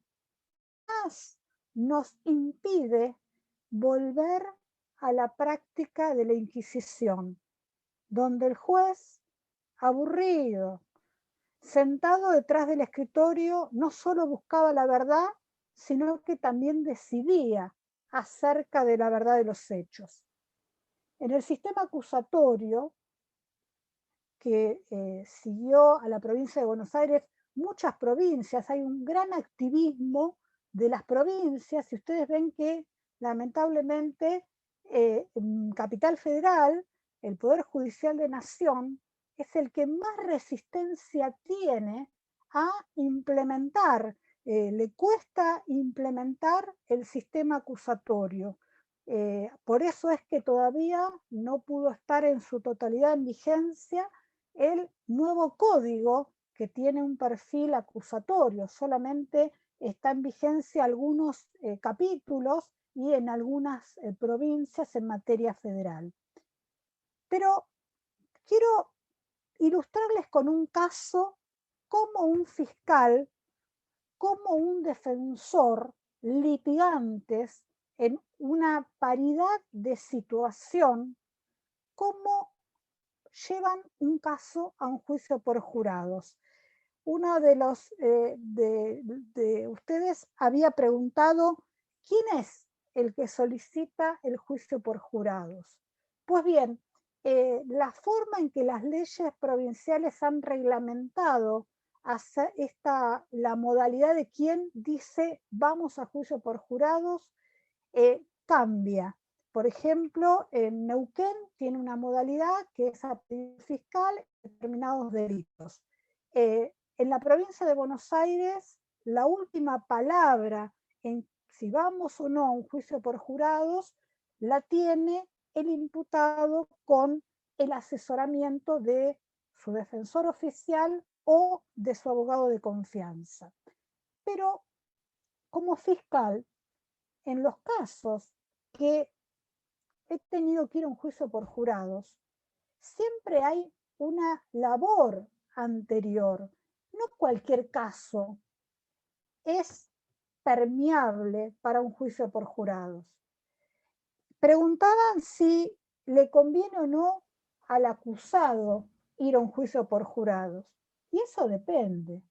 que más nos impide volver a la práctica de la Inquisición, donde el juez, aburrido, sentado detrás del escritorio, no solo buscaba la verdad, sino que también decidía acerca de la verdad de los hechos. En el sistema acusatorio que siguió a la provincia de Buenos Aires, muchas provincias, hay un gran activismo de las provincias, y ustedes ven que lamentablemente en Capital Federal, el Poder Judicial de Nación es el que más resistencia tiene a implementar, le cuesta implementar el sistema acusatorio. Por eso es que todavía no pudo estar en su totalidad en vigencia el nuevo código, que tiene un perfil acusatorio. Solamente está en vigencia algunos capítulos y en algunas provincias en materia federal. Pero quiero ilustrarles con un caso cómo un fiscal, cómo un defensor, litigantes en una paridad de situación, cómo llevan un caso a un juicio por jurados. Uno de los de ustedes había preguntado quién es el que solicita el juicio por jurados. Pues bien, la forma en que las leyes provinciales han reglamentado la modalidad de quién dice vamos a juicio por jurados cambia. Por ejemplo, en Neuquén tiene una modalidad que es a pedido fiscal en determinados delitos. En la provincia de Buenos Aires, la última palabra en si vamos o no a un juicio por jurados la tiene el imputado con el asesoramiento de su defensor oficial o de su abogado de confianza. Pero como fiscal, en los casos que he tenido que ir a un juicio por jurados, siempre hay una labor anterior. No cualquier caso es permeable para un juicio por jurados. Preguntaban si le conviene o no al acusado ir a un juicio por jurados. Y eso depende.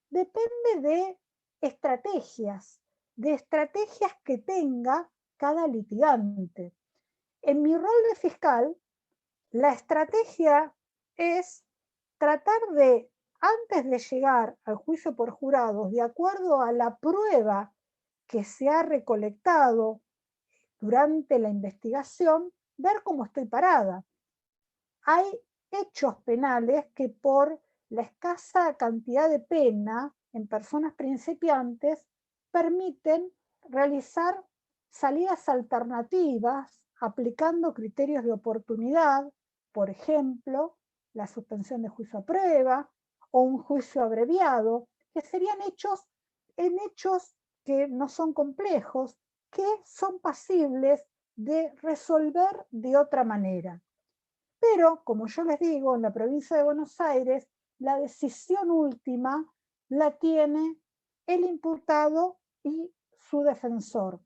Depende de estrategias que tenga cada litigante. En mi rol de fiscal, la estrategia es tratar de, antes de llegar al juicio por jurados, de acuerdo a la prueba que se ha recolectado durante la investigación, ver cómo estoy parada. Hay hechos penales que por la escasa cantidad de pena en personas principiantes permiten realizar salidas alternativas aplicando criterios de oportunidad, por ejemplo, la suspensión de juicio a prueba o un juicio abreviado, que serían hechos que no son complejos, que son pasibles de resolver de otra manera. Pero, como yo les digo, en la provincia de Buenos Aires, la decisión última la tiene el imputado y su defensor.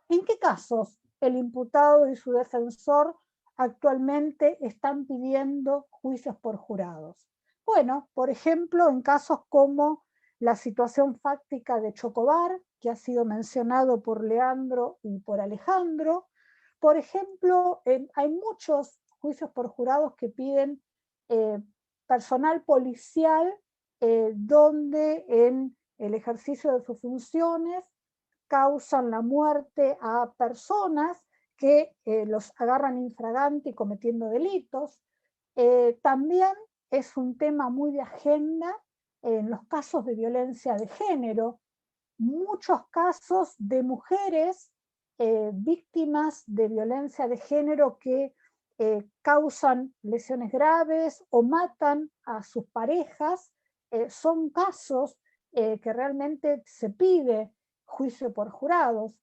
¿En qué casos el imputado y su defensor actualmente están pidiendo juicios por jurados? Bueno, por ejemplo, en casos como la situación fáctica de Chocobar, que ha sido mencionado por Leandro y por Alejandro. Por ejemplo, hay muchos juicios por jurados que piden personal policial donde en el ejercicio de sus funciones causan la muerte a personas que los agarran infraganti cometiendo delitos. También es un tema muy de agenda en los casos de violencia de género. Muchos casos de mujeres víctimas de violencia de género que causan lesiones graves o matan a sus parejas, son casos que realmente se pide juicio por jurados.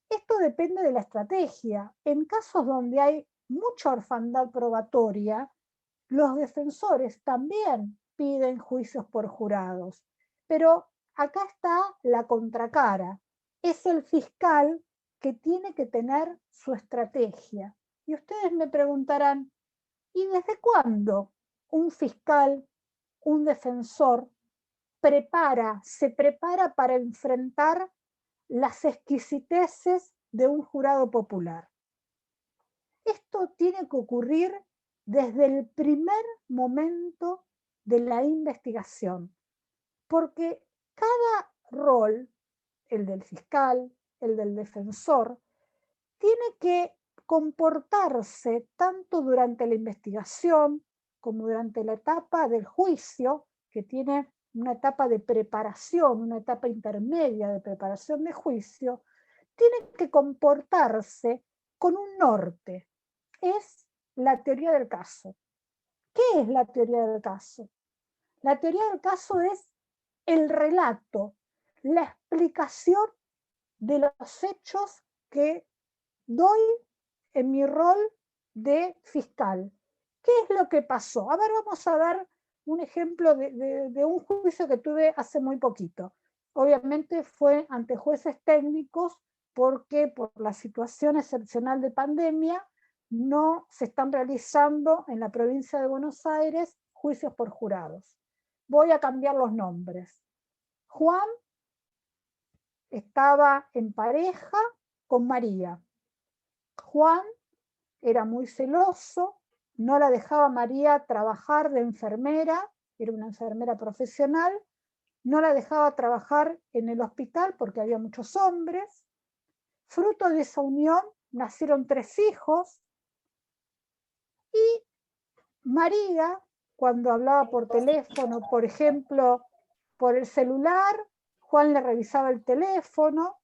Esto depende de la estrategia. En casos donde hay mucha orfandad probatoria, los defensores también piden juicios por jurados. Pero acá está la contracara. Es el fiscal que tiene que tener su estrategia. Y ustedes me preguntarán, ¿y desde cuándo un fiscal, un defensor, se prepara para enfrentar las exquisiteces de un jurado popular? Esto tiene que ocurrir desde el primer momento de la investigación, porque cada rol, el del fiscal, el del defensor, tiene que comportarse tanto durante la investigación como durante la etapa del juicio, que tiene una etapa de preparación, una etapa intermedia de preparación de juicio, tiene que comportarse con un norte. Es la teoría del caso. ¿Qué es la teoría del caso? La teoría del caso es el relato, la explicación de los hechos que doy en mi rol de fiscal. ¿Qué es lo que pasó? A ver, vamos a dar un ejemplo de un juicio que tuve hace muy poquito. Obviamente fue ante jueces técnicos porque por la situación excepcional de pandemia no se están realizando en la provincia de Buenos Aires juicios por jurados. Voy a cambiar los nombres. Juan estaba en pareja con María. Juan era muy celoso, no la dejaba María trabajar de enfermera, era una enfermera profesional, no la dejaba trabajar en el hospital porque había muchos hombres. Fruto de esa unión nacieron 3 hijos y María, cuando hablaba por teléfono, por ejemplo, por el celular, Juan le revisaba el teléfono.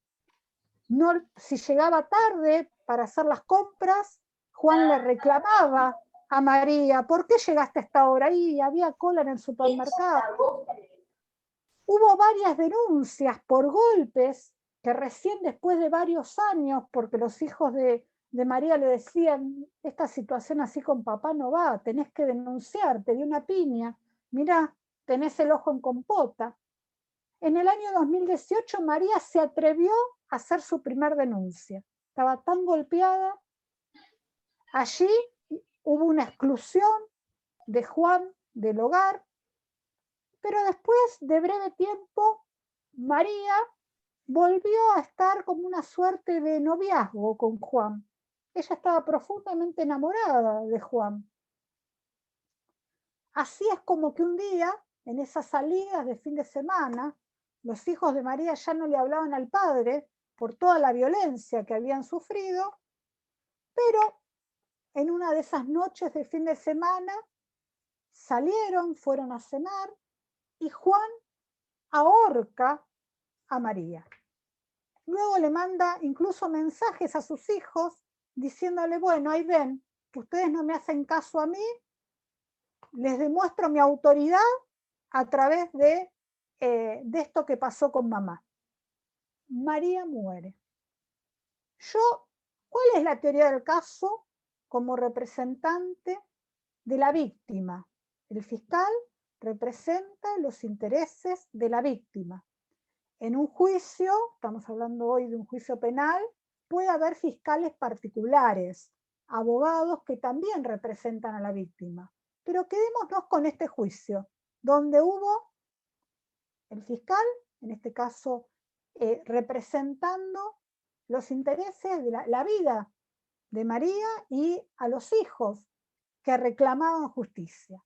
No, si llegaba tarde para hacer las compras, Juan le reclamaba a María, ¿por qué llegaste a esta hora? Y había cola en el supermercado. Hubo varias denuncias por golpes que recién después de varios años, porque los hijos de María le decían, esta situación así con papá no va, tenés que denunciar, te dio una piña, mirá, tenés el ojo en compota. En el año 2018 María se atrevió a hacer su primer denuncia. Estaba tan golpeada. Allí hubo una exclusión de Juan del hogar, pero después de breve tiempo María volvió a estar como una suerte de noviazgo con Juan. Ella estaba profundamente enamorada de Juan. Así es como que un día, en esas salidas de fin de semana, los hijos de María ya no le hablaban al padre por toda la violencia que habían sufrido, pero en una de esas noches de fin de semana salieron, fueron a cenar y Juan ahorca a María. Luego le manda incluso mensajes a sus hijos diciéndole, bueno, ahí ven, ustedes no me hacen caso a mí, les demuestro mi autoridad a través de esto que pasó con mamá. María muere. ¿Cuál es la teoría del caso como representante de la víctima? El fiscal representa los intereses de la víctima. En un juicio, estamos hablando hoy de un juicio penal, puede haber fiscales particulares, abogados que también representan a la víctima. Pero quedémonos con este juicio, donde hubo el fiscal, en este caso, representando los intereses de la vida de María y a los hijos que reclamaban justicia.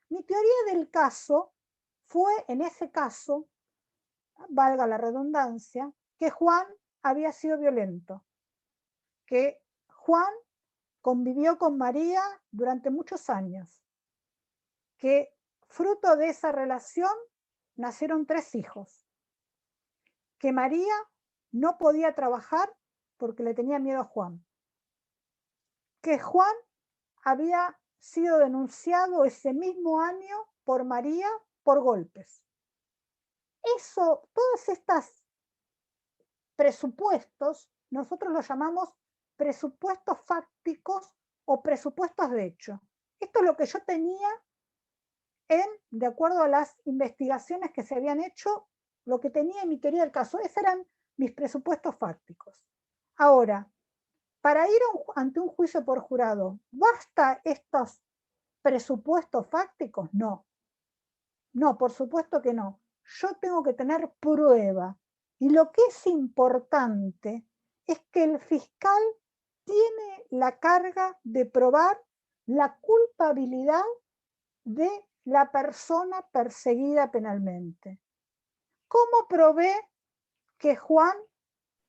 Mi teoría del caso fue, en ese caso, valga la redundancia, que Juan había sido violento, que Juan convivió con María durante muchos años, que fruto de esa relación nacieron 3 hijos, que María no podía trabajar porque le tenía miedo a Juan, que Juan había sido denunciado ese mismo año por María por golpes. Todos estos presupuestos, nosotros los llamamos presupuestos fácticos o presupuestos de hecho. Esto es lo que yo tenía de acuerdo a las investigaciones que se habían hecho, lo que tenía en mi teoría del caso. Esos eran mis presupuestos fácticos. Ahora, para ir ante un juicio por jurado, ¿basta estos presupuestos fácticos? No. No, por supuesto que no. Yo tengo que tener prueba. Y lo que es importante es que el fiscal tiene la carga de probar la culpabilidad de la persona perseguida penalmente. ¿Cómo probé que Juan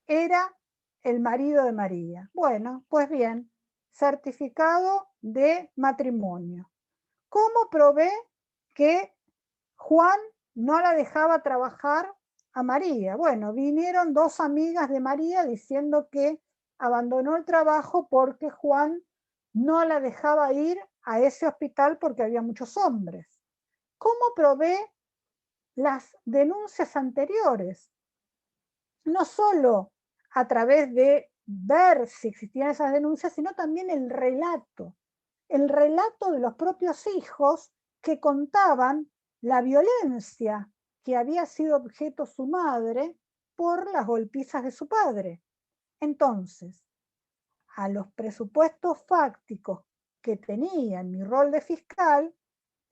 era el marido de María? Bueno, pues bien, certificado de matrimonio. ¿Cómo probé que Juan no la dejaba trabajar a María? Bueno, vinieron 2 amigas de María diciendo que abandonó el trabajo porque Juan no la dejaba ir a ese hospital porque había muchos hombres. ¿Cómo probé las denuncias anteriores? No solo a través de ver si existían esas denuncias, sino también el relato de los propios hijos que contaban la violencia que había sido objeto su madre por las golpizas de su padre. Entonces, a los presupuestos fácticos que tenía en mi rol de fiscal,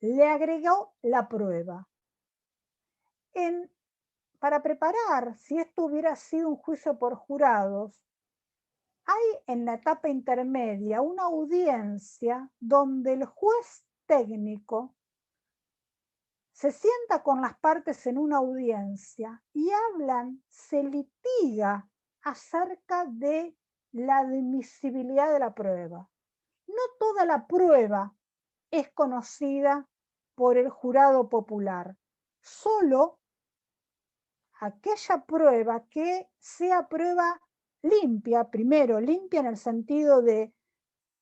le agregó la prueba. Para preparar, si esto hubiera sido un juicio por jurados, hay en la etapa intermedia una audiencia donde el juez técnico se sienta con las partes en una audiencia y se litiga acerca de la admisibilidad de la prueba. No toda la prueba es conocida por el jurado popular, solo aquella prueba que sea prueba limpia, primero, limpia en el sentido de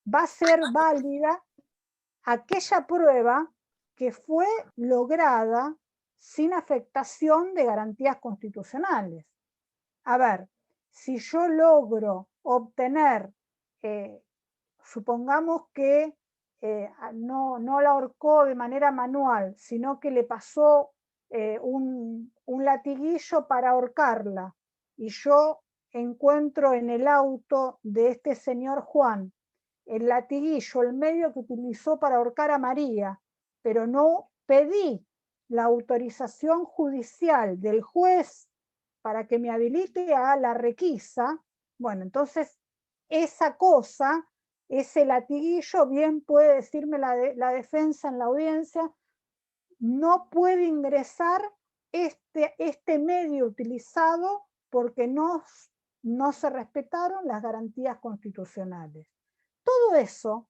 va a ser válida aquella prueba que fue lograda sin afectación de garantías constitucionales. A ver, si yo logro obtener, supongamos que no la ahorcó de manera manual, sino que le pasó un latiguillo para ahorcarla, y yo encuentro en el auto de este señor Juan el latiguillo, el medio que utilizó para ahorcar a María, pero no pedí la autorización judicial del juez para que me habilite a la requisa, bueno, entonces esa cosa, ese latiguillo, bien puede decirme la defensa en la audiencia, no puede ingresar este medio utilizado porque no se respetaron las garantías constitucionales. Todo eso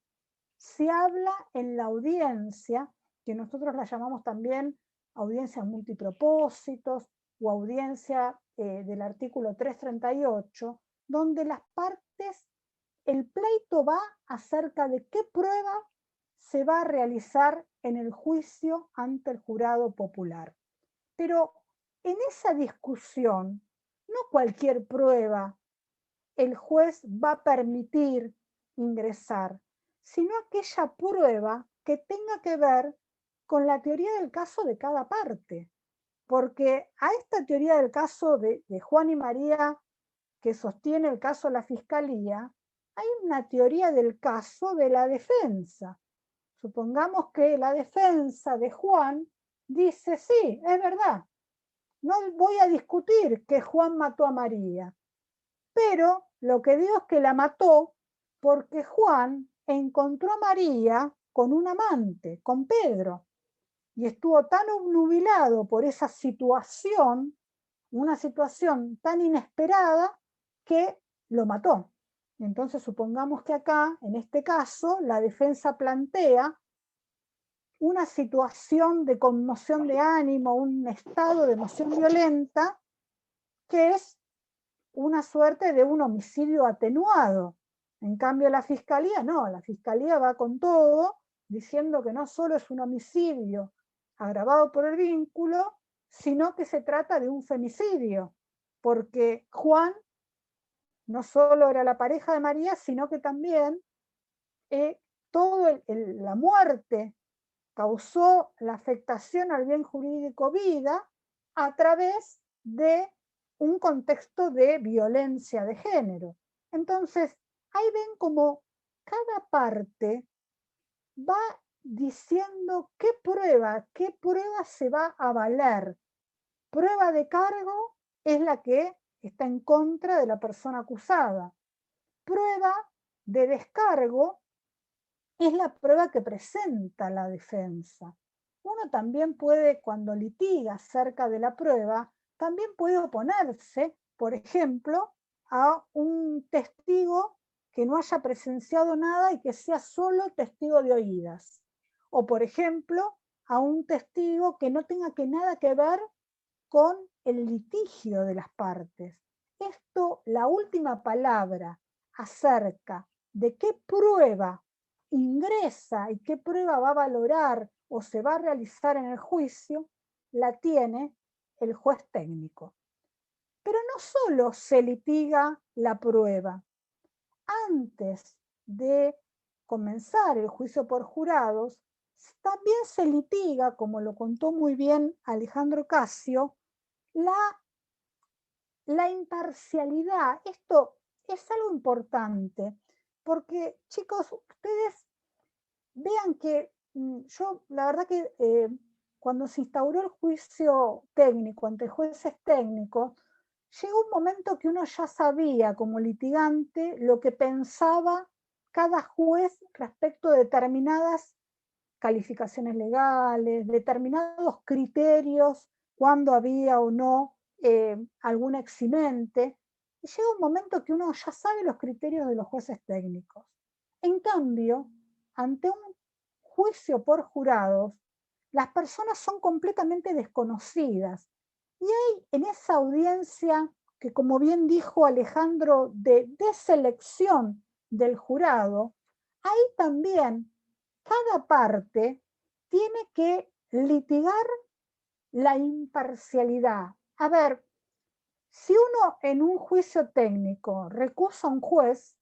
se habla en la audiencia, que nosotros la llamamos también audiencia multipropósitos o audiencia del artículo 338, donde las partes, el pleito va acerca de qué prueba se va a realizar en el juicio ante el jurado popular. Pero en esa discusión, no cualquier prueba el juez va a permitir ingresar, sino aquella prueba que tenga que ver con la teoría del caso de cada parte. Porque a esta teoría del caso de Juan y María, que sostiene el caso de la Fiscalía, hay una teoría del caso de la defensa. Supongamos que la defensa de Juan dice, sí, es verdad, no voy a discutir que Juan mató a María, pero lo que digo es que la mató porque Juan encontró a María con un amante, con Pedro, y estuvo tan obnubilado por esa situación, una situación tan inesperada, que lo mató. Entonces supongamos que acá, en este caso, la defensa plantea una situación de conmoción de ánimo, un estado de emoción violenta, que es una suerte de un homicidio atenuado. En cambio la Fiscalía no, la Fiscalía va con todo, diciendo que no solo es un homicidio agravado por el vínculo, sino que se trata de un femicidio, porque Juan no solo era la pareja de María, sino que también la muerte causó la afectación al bien jurídico vida a través de un contexto de violencia de género. Entonces, ahí ven como cada parte va diciendo qué prueba se va a valer. Prueba de cargo es la que está en contra de la persona acusada. Prueba de descargo es la prueba que presenta la defensa. Uno también puede, cuando litiga acerca de la prueba, también puede oponerse, por ejemplo, a un testigo que no haya presenciado nada y que sea solo testigo de oídas. O, por ejemplo, a un testigo que no tenga nada que ver con el litigio de las partes. Esto, la última palabra acerca de qué prueba ingresa y qué prueba va a valorar o se va a realizar en el juicio, la tiene el juez técnico. Pero no solo se litiga la prueba. Antes de comenzar el juicio por jurados, también se litiga, como lo contó muy bien Alejandro Casio, la imparcialidad. Esto es algo importante, porque chicos, ustedes vean que yo, la verdad que cuando se instauró el juicio técnico ante jueces técnicos, llegó un momento que uno ya sabía como litigante lo que pensaba cada juez respecto de determinadas calificaciones legales, determinados criterios, cuando había o no algún eximente. Y llega un momento que uno ya sabe los criterios de los jueces técnicos. En cambio, ante un juicio por jurados, las personas son completamente desconocidas. Y hay en esa audiencia, que como bien dijo Alejandro, de selección del jurado, hay también cada parte tiene que litigar la imparcialidad. A ver, si uno en un juicio técnico recusa a un juez,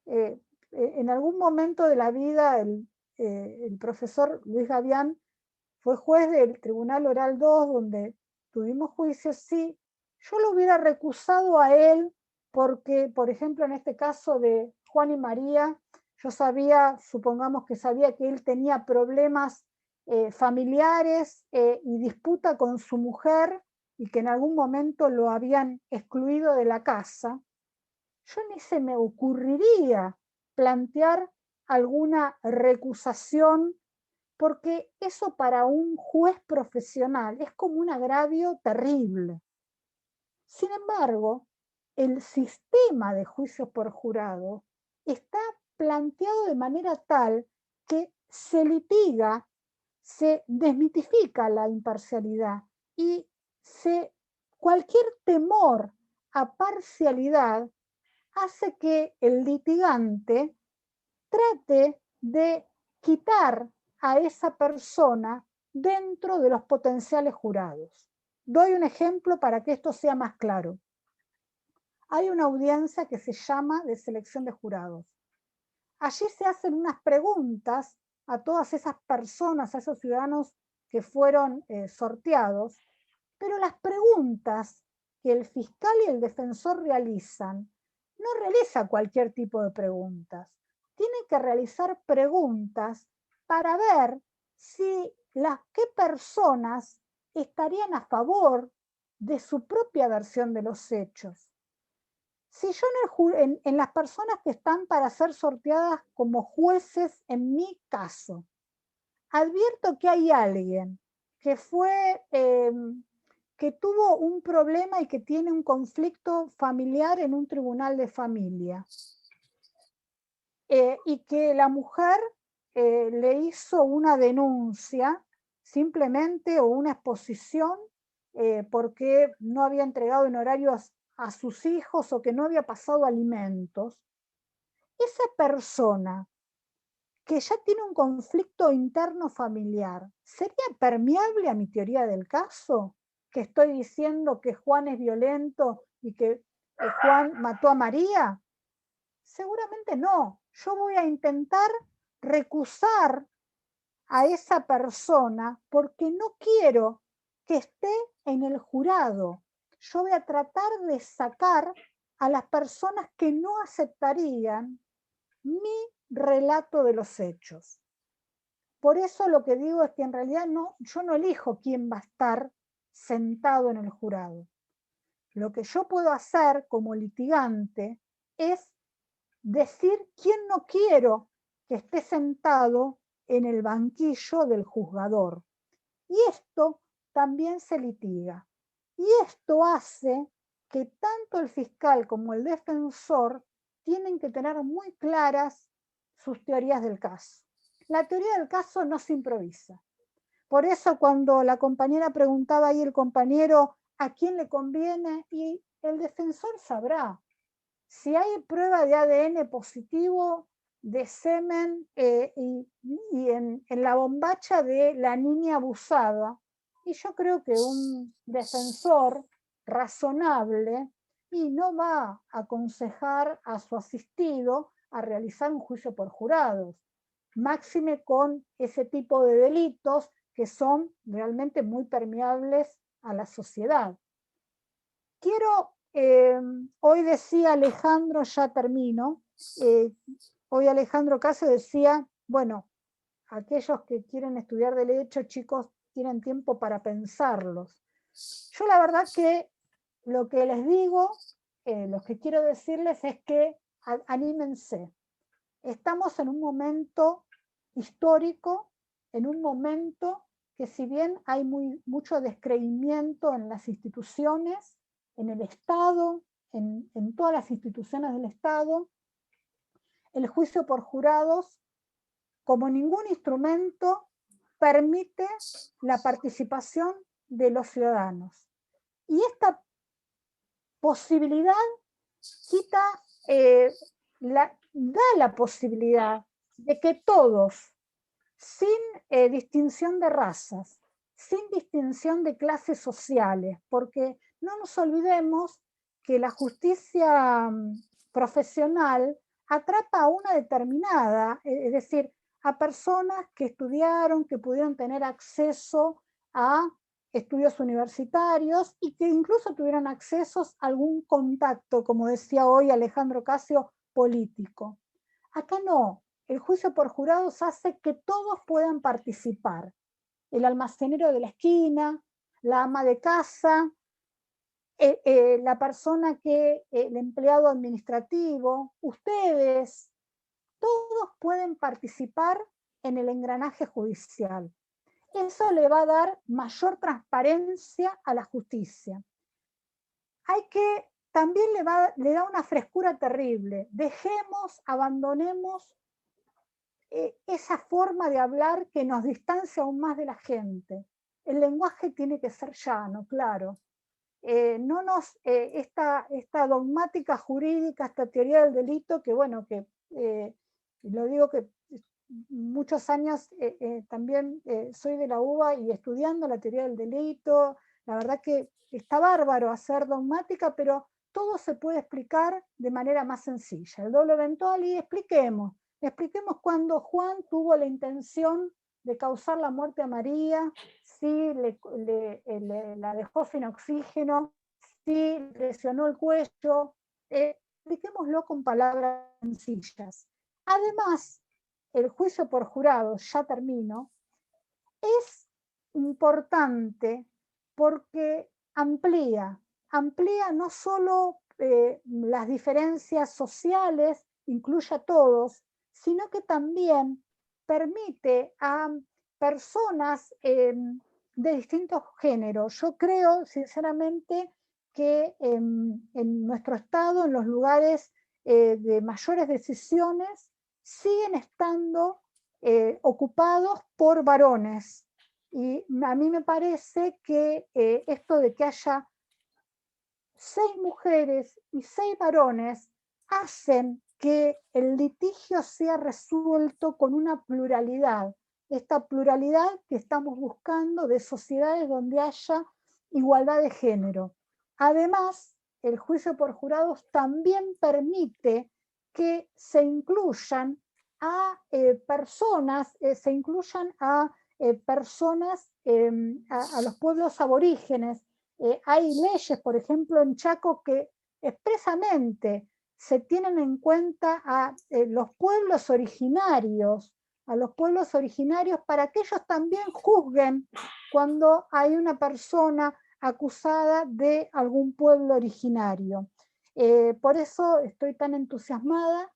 en algún momento de la vida el profesor Luis Gavián fue juez del Tribunal Oral 2, donde tuvimos juicios. Sí, yo lo hubiera recusado a él porque, por ejemplo, en este caso de Juan y María, yo sabía, supongamos que sabía que él tenía problemas familiares y disputa con su mujer y que en algún momento lo habían excluido de la casa. Yo ni se me ocurriría plantear alguna recusación, porque eso para un juez profesional es como un agravio terrible. Sin embargo, el sistema de juicios por jurado está planteado de manera tal que se litiga, se desmitifica la imparcialidad y cualquier temor a parcialidad hace que el litigante trate de quitar a esa persona dentro de los potenciales jurados. Doy un ejemplo para que esto sea más claro. Hay una audiencia que se llama de selección de jurados. Allí se hacen unas preguntas a todas esas personas, a esos ciudadanos que fueron sorteados, pero las preguntas que el fiscal y el defensor realizan no realiza cualquier tipo de preguntas. Tienen que realizar preguntas para ver si qué personas estarían a favor de su propia versión de los hechos. Si yo en las personas que están para ser sorteadas como jueces en mi caso, advierto que hay alguien que que tuvo un problema y que tiene un conflicto familiar en un tribunal de familia, y que la mujer le hizo una denuncia simplemente o una exposición porque no había entregado en horarios a sus hijos o que no había pasado alimentos. Esa persona que ya tiene un conflicto interno familiar, ¿sería permeable a mi teoría del caso? Que estoy diciendo que Juan es violento y que Juan mató a María. Seguramente no. Yo voy a intentar recusar a esa persona porque no quiero que esté en el jurado. Yo voy a tratar de sacar a las personas que no aceptarían mi relato de los hechos. Por eso lo que digo es que en realidad yo no elijo quién va a estar sentado en el jurado. Lo que yo puedo hacer como litigante es decir quién no quiero que esté sentado en el banquillo del juzgador. Y esto también se litiga. Y esto hace que tanto el fiscal como el defensor tienen que tener muy claras sus teorías del caso. La teoría del caso no se improvisa. Por eso cuando la compañera preguntaba ahí el compañero a quién le conviene, y el defensor sabrá. Si hay prueba de ADN positivo de semen y en la bombacha de la niña abusada, y yo creo que un defensor razonable y no va a aconsejar a su asistido a realizar un juicio por jurados, máxime con ese tipo de delitos que son realmente muy permeables a la sociedad. Quiero, hoy decía Alejandro, ya termino, hoy Alejandro Casio decía, bueno, aquellos que quieren estudiar derecho, chicos, tienen tiempo para pensarlos. Yo la verdad que lo que les digo, lo que quiero decirles es que anímense. Estamos en un momento histórico, en un momento que si bien hay mucho descreimiento en las instituciones, en el Estado, en todas las instituciones del Estado, el juicio por jurados, como ningún instrumento, permite la participación de los ciudadanos. Y esta posibilidad da la posibilidad de que todos, sin distinción de razas, sin distinción de clases sociales, porque no nos olvidemos que la justicia profesional atrapa a una determinada, es decir, a personas que estudiaron, que pudieron tener acceso a estudios universitarios y que incluso tuvieron acceso a algún contacto, como decía hoy Alejandro Casio, político. Acá no. El juicio por jurados hace que todos puedan participar. El almacenero de la esquina, la ama de casa, la persona el empleado administrativo, ustedes, todos pueden participar en el engranaje judicial. Eso le va a dar mayor transparencia a la justicia. También le da una frescura terrible. Abandonemos esa forma de hablar que nos distancia aún más de la gente. El lenguaje tiene que ser llano, claro. Esta dogmática jurídica, esta teoría del delito, que bueno, lo digo que muchos años también soy de la UBA y estudiando la teoría del delito. La verdad que está bárbaro hacer dogmática, pero todo se puede explicar de manera más sencilla. El doble eventual, y expliquemos cuando Juan tuvo la intención de causar la muerte a María, si la dejó sin oxígeno, si lesionó el cuello. Expliquémoslo con palabras sencillas. Además, el juicio por jurado, ya termino, es importante porque amplía no solo las diferencias sociales, incluye a todos, sino que también permite a personas de distintos géneros. Yo creo, sinceramente, que en nuestro estado, en los lugares de mayores decisiones, siguen estando ocupados por varones. Y a mí me parece que esto de que haya 6 mujeres y 6 varones hacen que el litigio sea resuelto con una pluralidad. Esta pluralidad que estamos buscando de sociedades donde haya igualdad de género. Además, el juicio por jurados también permite que se incluyan a personas, a los pueblos aborígenes. Hay leyes, por ejemplo, en Chaco que expresamente se tienen en cuenta a los pueblos originarios, para que ellos también juzguen cuando hay una persona acusada de algún pueblo originario. Por eso estoy tan entusiasmada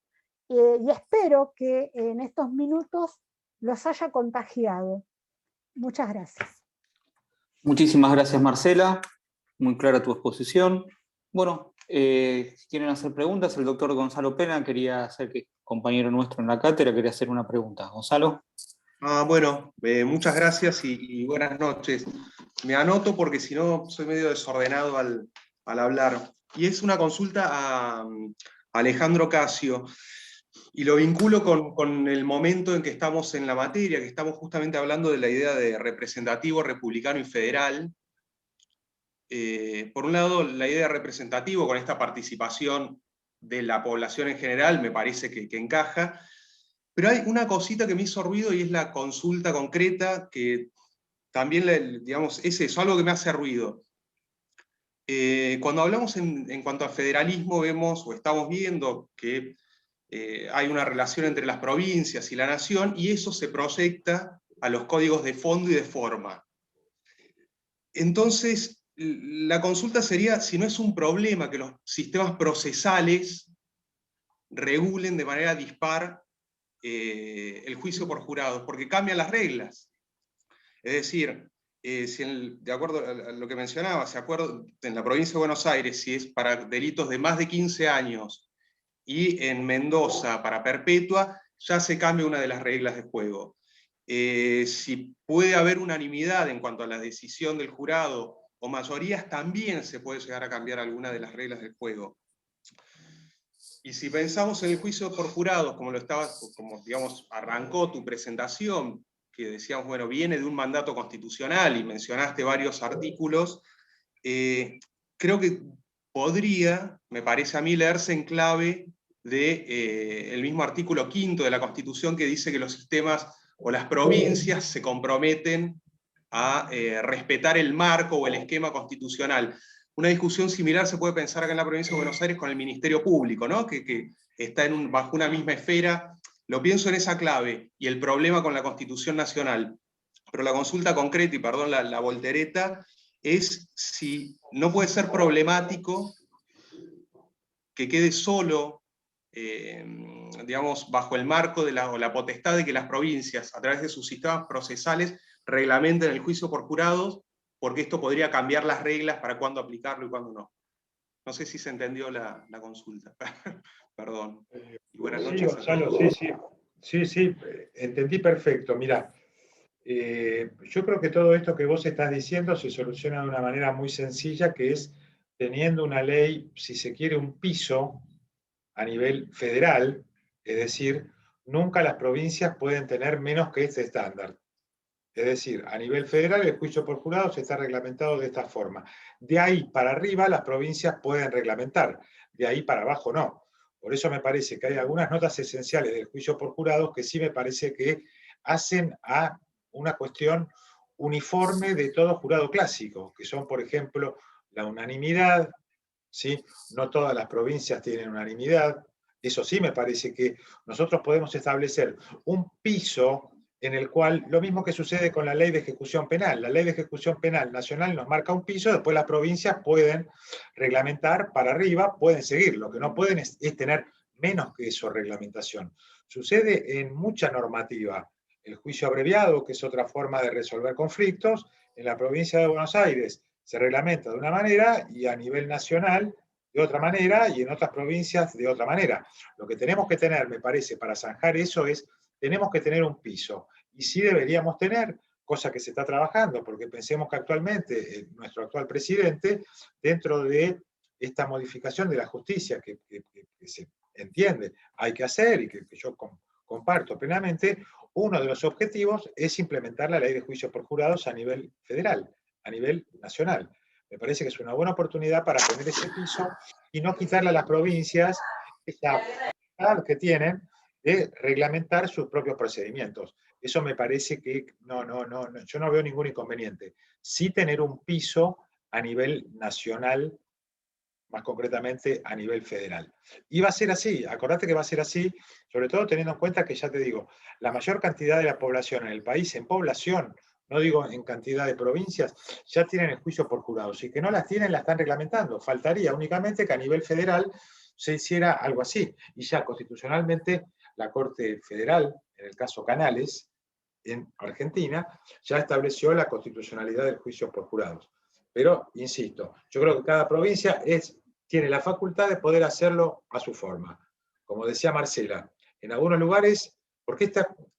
y espero que en estos minutos los haya contagiado. Muchas gracias. Muchísimas gracias, Marcela. Muy clara tu exposición. Bueno, si quieren hacer preguntas, el doctor Gonzalo Pena quería hacer, que compañero nuestro en la cátedra, quería hacer una pregunta. Gonzalo. Bueno, muchas gracias y buenas noches. Me anoto porque si no soy medio desordenado al hablar. Y es una consulta a Alejandro Casio. Y lo vinculo con el momento en que estamos en la materia, que estamos justamente hablando de la idea de representativo, republicano y federal. Por un lado, la idea de representativo con esta participación de la población en general me parece que encaja, pero hay una cosita que me hizo ruido y es la consulta concreta, que también, digamos, es eso, algo que me hace ruido. Cuando hablamos en cuanto a federalismo, vemos o estamos viendo que hay una relación entre las provincias y la nación, y eso se proyecta a los códigos de fondo y de forma. Entonces, la consulta sería si no es un problema que los sistemas procesales regulen de manera dispar el juicio por jurados, porque cambian las reglas. Es decir, de acuerdo a lo que mencionaba, en la provincia de Buenos Aires, si es para delitos de más de 15 años, y en Mendoza para perpetua, ya se cambia una de las reglas de juego. Si puede haber unanimidad en cuanto a la decisión del jurado, o mayorías, también se puede llegar a cambiar alguna de las reglas del juego. Y si pensamos en el juicio por jurados, como digamos, arrancó tu presentación, que decíamos, bueno, viene de un mandato constitucional y mencionaste varios artículos, creo que podría, me parece a mí, leerse en clave del mismo artículo 5 de la Constitución, que dice que los sistemas o las provincias se comprometen a respetar el marco o el esquema constitucional. Una discusión similar se puede pensar acá en la provincia de Buenos Aires con el Ministerio Público, ¿no? que está bajo una misma esfera. Lo pienso en esa clave, y el problema con la Constitución Nacional. Pero la consulta concreta, y perdón la voltereta, es si no puede ser problemático que quede solo, digamos, bajo el marco de la potestad de que las provincias, a través de sus sistemas procesales, reglamenten el juicio por jurados, porque esto podría cambiar las reglas para cuándo aplicarlo y cuándo no. No sé si se entendió la consulta. Perdón. Y buenas noches. Sí, Gonzalo, sí, entendí perfecto. Mira, yo creo que todo esto que vos estás diciendo se soluciona de una manera muy sencilla, que es teniendo una ley, si se quiere, un piso a nivel federal, es decir, nunca las provincias pueden tener menos que este estándar. Es decir, a nivel federal el juicio por jurados está reglamentado de esta forma. De ahí para arriba las provincias pueden reglamentar, de ahí para abajo no. Por eso me parece que hay algunas notas esenciales del juicio por jurados que sí me parece que hacen a una cuestión uniforme de todo jurado clásico, que son, por ejemplo, la unanimidad, ¿sí? No todas las provincias tienen unanimidad. Eso sí me parece que nosotros podemos establecer un piso en el cual, lo mismo que sucede con la ley de ejecución penal, la ley de ejecución penal nacional nos marca un piso, después las provincias pueden reglamentar para arriba, pueden seguir, lo que no pueden es tener menos que eso reglamentación. Sucede en mucha normativa. El juicio abreviado, que es otra forma de resolver conflictos, en la provincia de Buenos Aires se reglamenta de una manera y a nivel nacional de otra manera y en otras provincias de otra manera. Lo que tenemos que tener, me parece, para zanjar eso es, tenemos que tener un piso. Y sí deberíamos tener, cosa que se está trabajando, porque pensemos que actualmente nuestro actual presidente, dentro de esta modificación de la justicia que se entiende hay que hacer y que yo comparto plenamente, uno de los objetivos es implementar la ley de juicio por jurados a nivel federal, a nivel nacional. Me parece que es una buena oportunidad para poner ese piso y no quitarle a las provincias esa facultad que tienen de reglamentar sus propios procedimientos. Eso me parece que yo no veo ningún inconveniente. Sí tener un piso a nivel nacional, más concretamente a nivel federal. Y va a ser así, acordate que va a ser así, sobre todo teniendo en cuenta que, ya te digo, la mayor cantidad de la población en el país, en población, no digo en cantidad de provincias, ya tienen el juicio por jurados, y que no las tienen, la están reglamentando. Faltaría únicamente que a nivel federal se hiciera algo así, y ya constitucionalmente la Corte Federal, en el caso Canales, en Argentina, ya estableció la constitucionalidad del juicio por jurados. Pero, insisto, yo creo que cada provincia tiene la facultad de poder hacerlo a su forma. Como decía Marcela, en algunos lugares, porque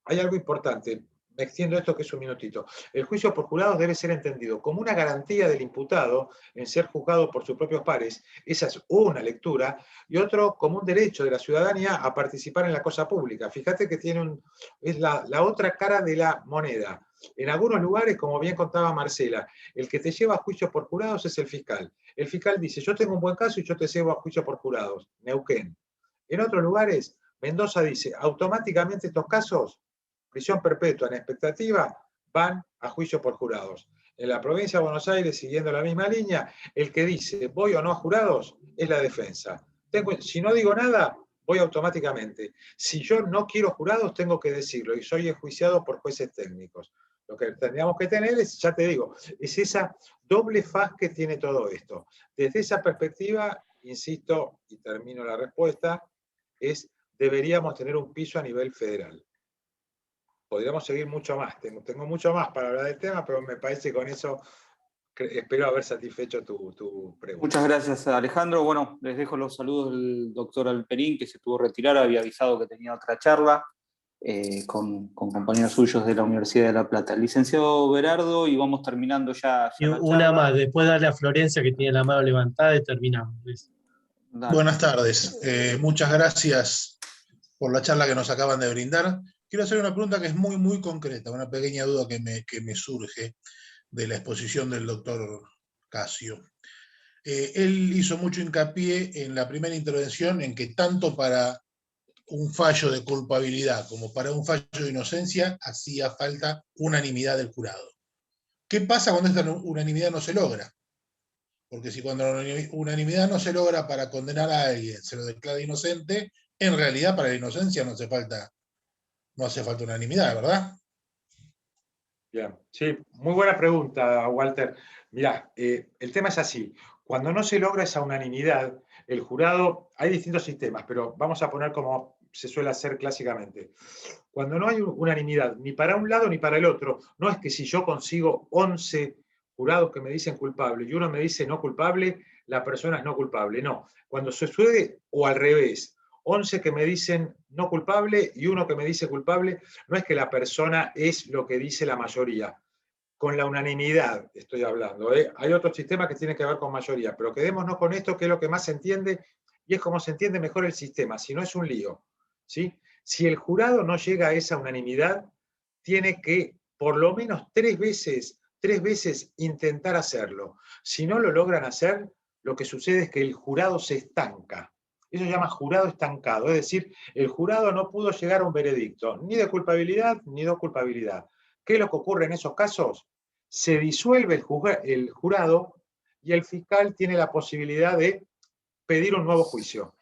hay algo importante, me extiendo esto que es un minutito, el juicio por jurados debe ser entendido como una garantía del imputado en ser juzgado por sus propios pares, esa es una lectura, y otro como un derecho de la ciudadanía a participar en la cosa pública. Fíjate que es la otra cara de la moneda. En algunos lugares, como bien contaba Marcela, el que te lleva a juicio por jurados es el fiscal. El fiscal dice, yo tengo un buen caso y yo te llevo a juicio por jurados. Neuquén. En otros lugares, Mendoza dice, automáticamente estos casos, prisión perpetua en expectativa, van a juicio por jurados. En la provincia de Buenos Aires, siguiendo la misma línea, el que dice, voy o no a jurados, es la defensa. Si no digo nada, voy automáticamente. Si yo no quiero jurados, tengo que decirlo, y soy enjuiciado por jueces técnicos. Lo que tendríamos que tener es, ya te digo, es esa doble faz que tiene todo esto. Desde esa perspectiva, insisto, y termino la respuesta, deberíamos tener un piso a nivel federal. Podríamos seguir mucho más, tengo mucho más para hablar del tema, pero me parece que con eso espero haber satisfecho tu pregunta. Muchas gracias, Alejandro. Bueno, les dejo los saludos del doctor Alperín, que se tuvo que retirar, había avisado que tenía otra charla con compañeros suyos de la Universidad de La Plata. El licenciado Berardo, y vamos terminando ya y la una charla. más, después darle a Florencia, que tiene la mano levantada, y terminamos. Dale. Buenas tardes. Muchas gracias por la charla que nos acaban de brindar. Quiero hacer una pregunta que es muy, muy concreta, una pequeña duda que me surge de la exposición del doctor Casio. Él hizo mucho hincapié en la primera intervención en que tanto para un fallo de culpabilidad como para un fallo de inocencia hacía falta unanimidad del jurado. ¿Qué pasa cuando esta unanimidad no se logra? Porque si cuando la unanimidad no se logra para condenar a alguien, se lo declara inocente, en realidad para la inocencia no hace falta unanimidad, ¿verdad? Bien, sí, muy buena pregunta, Walter. Mirá, el tema es así. Cuando no se logra esa unanimidad, el jurado, hay distintos sistemas, pero vamos a poner como se suele hacer clásicamente. Cuando no hay unanimidad ni para un lado ni para el otro, no es que si yo consigo 11 jurados que me dicen culpable y uno me dice no culpable, la persona es no culpable. No, cuando sucede o al revés, 11 que me dicen no culpable y uno que me dice culpable, no es que la persona es lo que dice la mayoría. Con la unanimidad estoy hablando. Hay otros sistemas que tienen que ver con mayoría, pero quedémonos con esto, que es lo que más se entiende y es como se entiende mejor el sistema, si no es un lío. ¿Sí? Si el jurado no llega a esa unanimidad, tiene que por lo menos tres veces intentar hacerlo. Si no lo logran hacer, lo que sucede es que el jurado se estanca. Eso se llama jurado estancado, es decir, el jurado no pudo llegar a un veredicto, ni de culpabilidad ni de culpabilidad. ¿Qué es lo que ocurre en esos casos? Se disuelve el jurado y el fiscal tiene la posibilidad de pedir un nuevo juicio.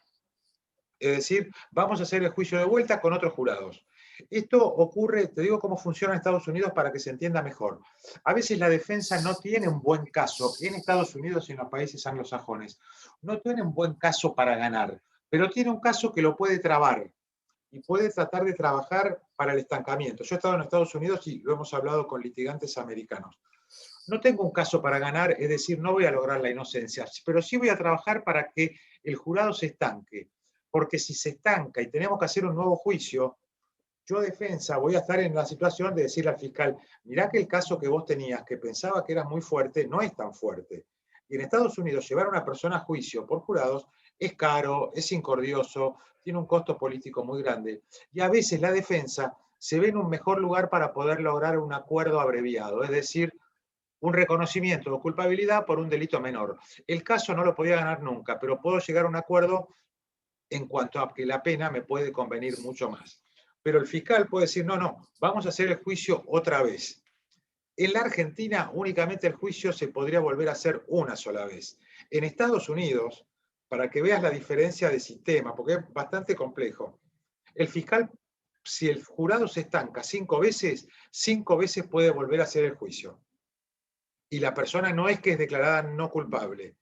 Es decir, vamos a hacer el juicio de vuelta con otros jurados. Esto ocurre, te digo cómo funciona en Estados Unidos para que se entienda mejor. A veces la defensa no tiene un buen caso, en Estados Unidos y en los países anglosajones, no tiene un buen caso para ganar, pero tiene un caso que lo puede trabar y puede tratar de trabajar para el estancamiento. Yo he estado en Estados Unidos y lo hemos hablado con litigantes americanos. No tengo un caso para ganar, es decir, no voy a lograr la inocencia, pero sí voy a trabajar para que el jurado se estanque. Porque si se estanca y tenemos que hacer un nuevo juicio, yo defensa voy a estar en la situación de decirle al fiscal, mirá que el caso que vos tenías, que pensaba que era muy fuerte, no es tan fuerte. Y en Estados Unidos llevar a una persona a juicio por jurados es caro, es incordioso, tiene un costo político muy grande. Y a veces la defensa se ve en un mejor lugar para poder lograr un acuerdo abreviado, es decir, un reconocimiento de culpabilidad por un delito menor. El caso no lo podía ganar nunca, pero puedo llegar a un acuerdo en cuanto a que la pena me puede convenir mucho más. Pero el fiscal puede decir, no, vamos a hacer el juicio otra vez. En la Argentina únicamente el juicio se podría volver a hacer una sola vez. En Estados Unidos, para que veas la diferencia de sistema, porque es bastante complejo, el fiscal, si el jurado se estanca 5 veces puede volver a hacer el juicio. Y la persona no es que es declarada no culpable.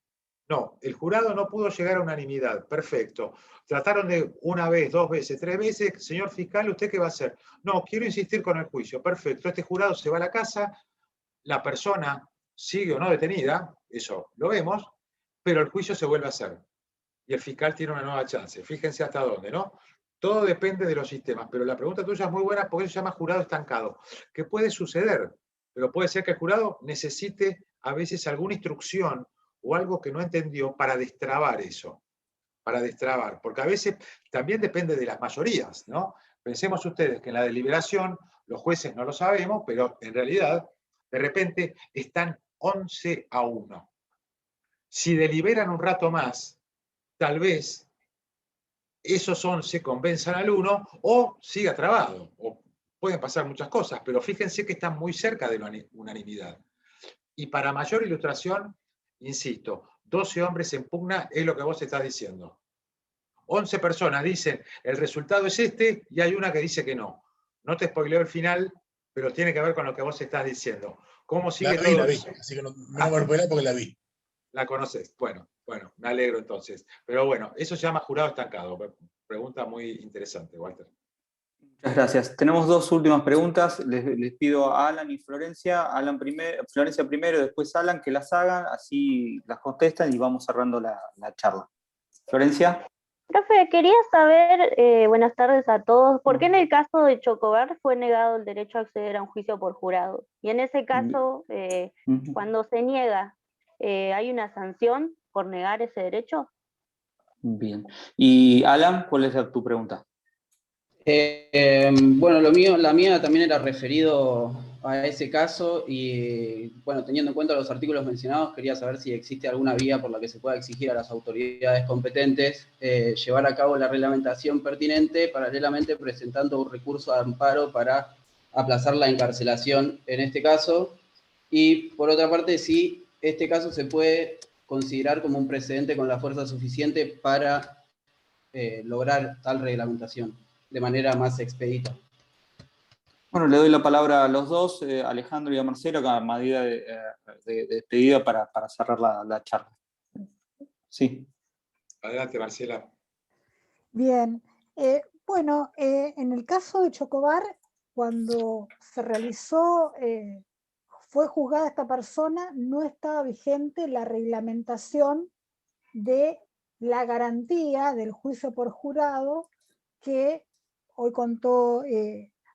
No, el jurado no pudo llegar a unanimidad. Perfecto. Trataron de una vez, 2 veces, 3 veces. Señor fiscal, ¿usted qué va a hacer? No, quiero insistir con el juicio. Perfecto. Este jurado se va a la casa, la persona sigue o no detenida, eso lo vemos, pero el juicio se vuelve a hacer. Y el fiscal tiene una nueva chance. Fíjense hasta dónde, ¿no? Todo depende de los sistemas. Pero la pregunta tuya es muy buena porque eso se llama jurado estancado. ¿Qué puede suceder? Pero puede ser que el jurado necesite a veces alguna instrucción o algo que no entendió para destrabar eso, para destrabar, porque a veces también depende de las mayorías, ¿no? Pensemos ustedes que en la deliberación los jueces no lo sabemos, pero en realidad de repente están 11-1. Si deliberan un rato más, tal vez esos 11 convenzan al 1 o siga trabado, o pueden pasar muchas cosas, pero fíjense que están muy cerca de la unanimidad. Y para mayor ilustración, insisto, 12 hombres en pugna es lo que vos estás diciendo. 11 personas dicen, el resultado es este, y hay una que dice que no. No te spoileo el final, pero tiene que ver con lo que vos estás diciendo. ¿Cómo sigue todo? La vi, así que no me spoileo porque la vi. La conoces. Bueno, me alegro entonces. Pero bueno, eso se llama jurado estancado. Pregunta muy interesante, Walter. Muchas gracias. Tenemos 2 últimas preguntas. Les pido a Alan y Florencia. Florencia primero, después Alan, que las hagan, así las contestan y vamos cerrando la charla. Florencia. Profe, quería saber, buenas tardes a todos, ¿por qué en el caso de Chocobar fue negado el derecho a acceder a un juicio por jurado? Y en ese caso, cuando se niega, ¿hay una sanción por negar ese derecho? Bien. Y Alan, ¿cuál es tu pregunta? Bueno, la mía también era referido a ese caso y, bueno, teniendo en cuenta los artículos mencionados, quería saber si existe alguna vía por la que se pueda exigir a las autoridades competentes llevar a cabo la reglamentación pertinente, paralelamente presentando un recurso de amparo para aplazar la encarcelación en este caso. Y, por otra parte, si este caso se puede considerar como un precedente con la fuerza suficiente para lograr tal reglamentación de manera más expedita. Bueno, le doy la palabra a los dos, Alejandro y a Marcelo, a medida de despedida para cerrar la charla. Sí. Adelante, Marcela. Bien. Bueno, en el caso de Chocobar, cuando se realizó, fue juzgada esta persona, no estaba vigente la reglamentación de la garantía del juicio por jurado que hoy contó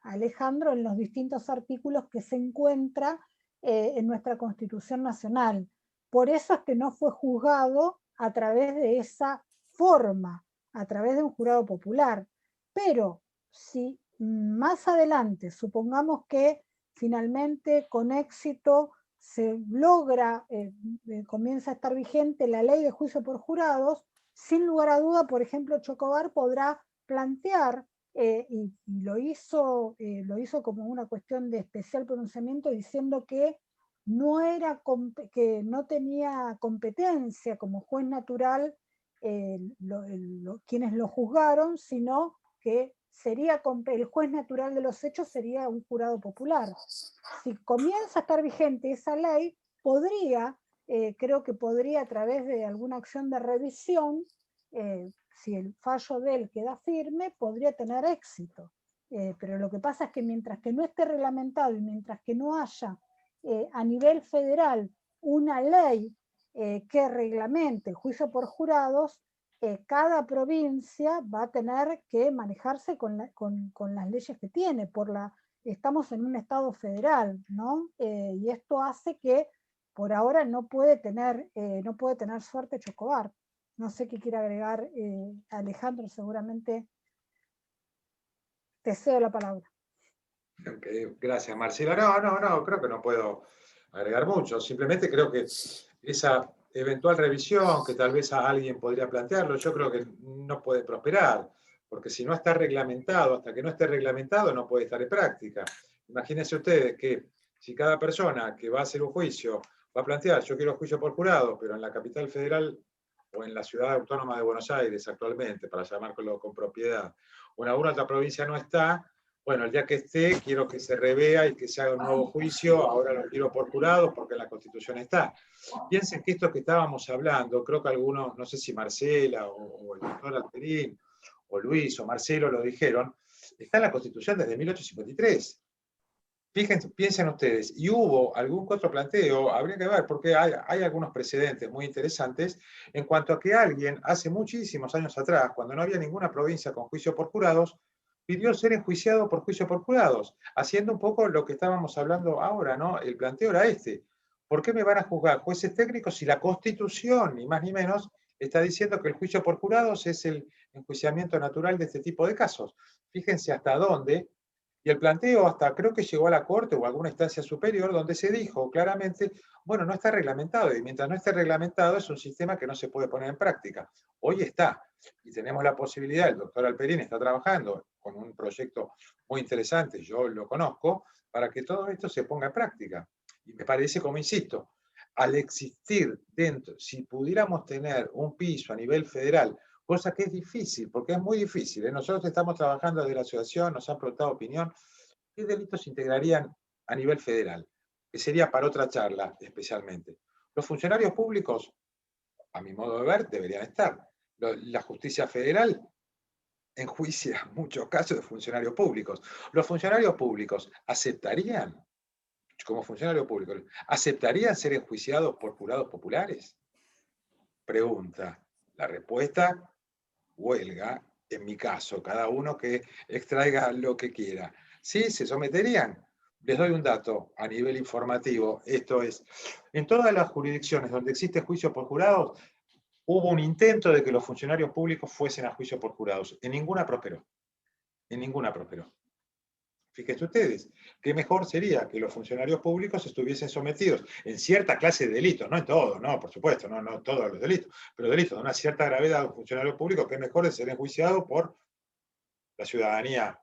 Alejandro en los distintos artículos que se encuentra en nuestra Constitución Nacional. Por eso es que no fue juzgado a través de esa forma, a través de un jurado popular. Pero si más adelante, supongamos que finalmente con éxito se logra, comienza a estar vigente la ley de juicio por jurados, sin lugar a duda, por ejemplo, Chocobar podrá plantear, y lo hizo como una cuestión de especial pronunciamiento, diciendo que que no tenía competencia como juez natural quienes lo juzgaron, sino que sería el juez natural de los hechos sería un jurado popular. Si comienza a estar vigente esa ley, creo que podría a través de alguna acción de revisión, si el fallo de él queda firme, podría tener éxito. Pero lo que pasa es que mientras que no esté reglamentado y mientras que no haya a nivel federal una ley que reglamente el juicio por jurados, cada provincia va a tener que manejarse con las leyes que tiene. Estamos en un estado federal, ¿no? Y esto hace que por ahora no puede tener suerte Chocobar. No sé qué quiere agregar Alejandro, seguramente te cedo la palabra. Okay, gracias, Marcela. No, creo que no puedo agregar mucho. Simplemente creo que esa eventual revisión que tal vez a alguien podría plantearlo, yo creo que no puede prosperar, porque si no está reglamentado, hasta que no esté reglamentado no puede estar en práctica. Imagínense ustedes que si cada persona que va a hacer un juicio va a plantear, yo quiero juicio por jurado, pero en la capital federal o en la ciudad autónoma de Buenos Aires actualmente, para llamarlo con propiedad, o en alguna otra provincia no está, bueno, el día que esté, quiero que se revea y que se haga un nuevo juicio, ahora lo quiero por jurados porque en la Constitución está. Piensen que esto que estábamos hablando, creo que algunos, no sé si Marcela o el doctor Alperín, o Luis o Marcelo lo dijeron, está en la Constitución desde 1853. Fíjense, piensen ustedes, y hubo algún otro planteo, habría que ver, porque hay algunos precedentes muy interesantes en cuanto a que alguien, hace muchísimos años atrás, cuando no había ninguna provincia con juicio por jurados, pidió ser enjuiciado por juicio por jurados, haciendo un poco lo que estábamos hablando ahora, ¿no? El planteo era este. ¿Por qué me van a juzgar jueces técnicos si la Constitución, ni más ni menos, está diciendo que el juicio por jurados es el enjuiciamiento natural de este tipo de casos? Fíjense hasta dónde. Y el planteo hasta creo que llegó a la Corte o a alguna instancia superior donde se dijo claramente, bueno, no está reglamentado y mientras no esté reglamentado es un sistema que no se puede poner en práctica. Hoy está y tenemos la posibilidad, el doctor Alperín está trabajando con un proyecto muy interesante, yo lo conozco, para que todo esto se ponga en práctica. Y me parece, como insisto, al existir dentro, si pudiéramos tener un piso a nivel federal, cosa que es difícil, porque es muy difícil, ¿eh? Nosotros estamos trabajando desde la asociación, nos han preguntado opinión, ¿qué delitos se integrarían a nivel federal? Que sería para otra charla especialmente. Los funcionarios públicos, a mi modo de ver, deberían estar. La justicia federal enjuicia muchos casos de funcionarios públicos. ¿Los funcionarios públicos aceptarían, como funcionarios públicos, aceptarían ser enjuiciados por jurados populares? Pregunta. La respuesta, huelga, en mi caso, cada uno que extraiga lo que quiera. ¿Sí? ¿Se someterían? Les doy un dato a nivel informativo. Esto es, en todas las jurisdicciones donde existe juicio por jurados, hubo un intento de que los funcionarios públicos fuesen a juicio por jurados. En ninguna prosperó. En ninguna prosperó. Fíjense ustedes, qué mejor sería que los funcionarios públicos estuviesen sometidos en cierta clase de delitos, no en todo, no, por supuesto, no todos los delitos, pero delitos de una cierta gravedad de un funcionario público, que es mejor de ser enjuiciado por la ciudadanía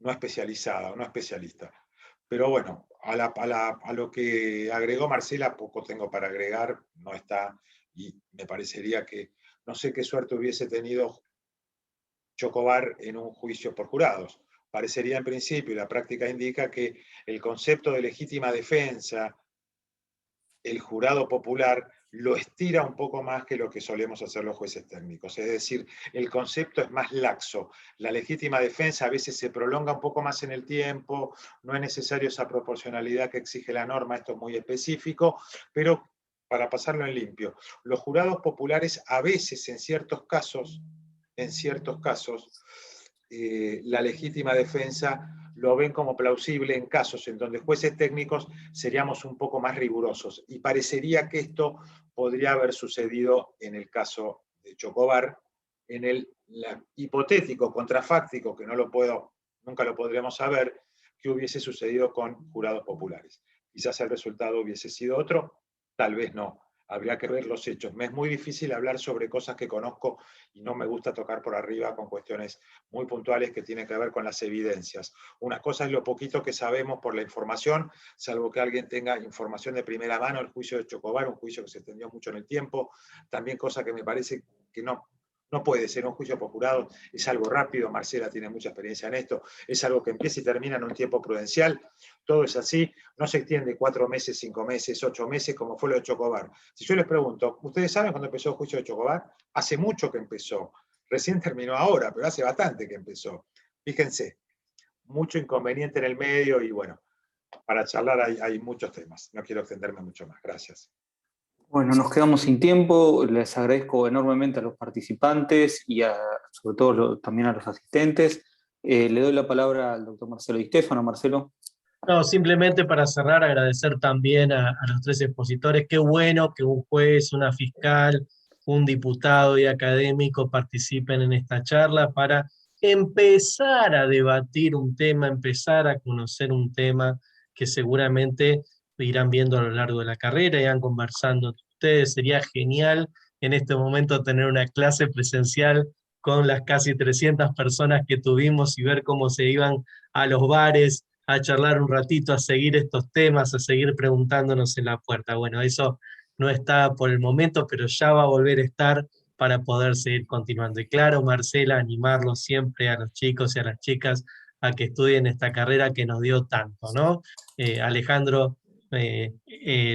no especializada o no especialista. Pero bueno, a lo que agregó Marcela, poco tengo para agregar, no está, y me parecería que no sé qué suerte hubiese tenido Chocobar en un juicio por jurados. Parecería en principio, y la práctica indica, que el concepto de legítima defensa, el jurado popular, lo estira un poco más que lo que solemos hacer los jueces técnicos. Es decir, el concepto es más laxo. La legítima defensa a veces se prolonga un poco más en el tiempo, no es necesario esa proporcionalidad que exige la norma, esto es muy específico, pero para pasarlo en limpio, los jurados populares a veces, en ciertos casos, la legítima defensa lo ven como plausible en casos en donde jueces técnicos seríamos un poco más rigurosos. Y parecería que esto podría haber sucedido en el caso de Chocobar, en el hipotético, contrafáctico, que no lo puedo nunca lo podremos saber, qué hubiese sucedido con jurados populares. Quizás el resultado hubiese sido otro, tal vez no. Habría que ver los hechos. Me es muy difícil hablar sobre cosas que conozco y no me gusta tocar por arriba con cuestiones muy puntuales que tienen que ver con las evidencias. Una cosa es lo poquito que sabemos por la información, salvo que alguien tenga información de primera mano, el juicio de Chocobar, un juicio que se extendió mucho en el tiempo, también cosa que me parece que no puede ser un juicio por jurado, es algo rápido, Marcela tiene mucha experiencia en esto, es algo que empieza y termina en un tiempo prudencial, todo es así, no se extiende 4 meses, 5 meses, 8 meses, como fue lo de Chocobar. Si yo les pregunto, ¿ustedes saben cuándo empezó el juicio de Chocobar? Hace mucho que empezó, recién terminó ahora, pero hace bastante que empezó. Fíjense, mucho inconveniente en el medio y bueno, para charlar hay muchos temas, no quiero extenderme mucho más, gracias. Bueno, nos quedamos sin tiempo, les agradezco enormemente a los participantes y sobre todo también a los asistentes. Le doy la palabra al doctor Marcelo Di Stefano. Marcelo. No, simplemente para cerrar, agradecer también a los 3 expositores. Qué bueno que un juez, una fiscal, un diputado y académico participen en esta charla para empezar a debatir un tema, empezar a conocer un tema que seguramente irán viendo a lo largo de la carrera, irán conversando ustedes. Sería genial en este momento tener una clase presencial con las casi 300 personas que tuvimos y ver cómo se iban a los bares a charlar un ratito, a seguir estos temas, a seguir preguntándonos en la puerta. Bueno, eso no está por el momento, pero ya va a volver a estar para poder seguir continuando. Y claro, Marcela, animarlos siempre a los chicos y a las chicas a que estudien esta carrera que nos dio tanto, ¿no? Alejandro,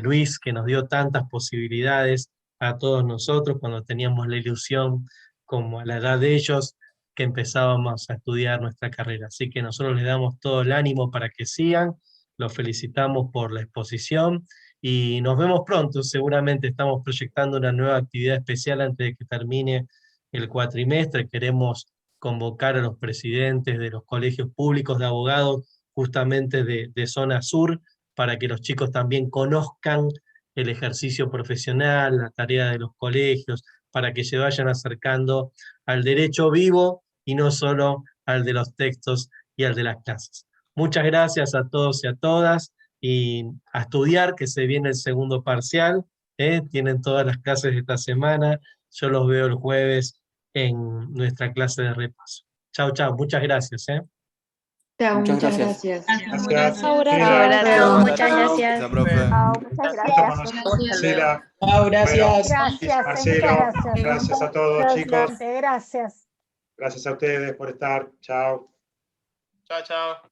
Luis, que nos dio tantas posibilidades a todos nosotros cuando teníamos la ilusión, como a la edad de ellos, que empezábamos a estudiar nuestra carrera. Así que nosotros les damos todo el ánimo para que sigan, los felicitamos por la exposición y nos vemos pronto. Seguramente estamos proyectando una nueva actividad especial antes de que termine el cuatrimestre. Queremos convocar a los presidentes de los colegios públicos de abogados justamente de zona sur, para que los chicos también conozcan el ejercicio profesional, la tarea de los colegios, para que se vayan acercando al derecho vivo y no solo al de los textos y al de las clases. Muchas gracias a todos y a todas, y a estudiar, que se viene el segundo parcial, tienen todas las clases de esta semana, yo los veo el jueves en nuestra clase de repaso. Chao, chao, muchas gracias. Chao, Muchas muchas gracias. gracias. Gracias. Abrazo, muchas gracias. Chao, Muchas gracias. Marcela. Chao, gracias. Gracias, Marcelo, muchas gracias. gracias a todos, chicos. Gracias. Gracias a ustedes por estar. Chao. Chao, chao.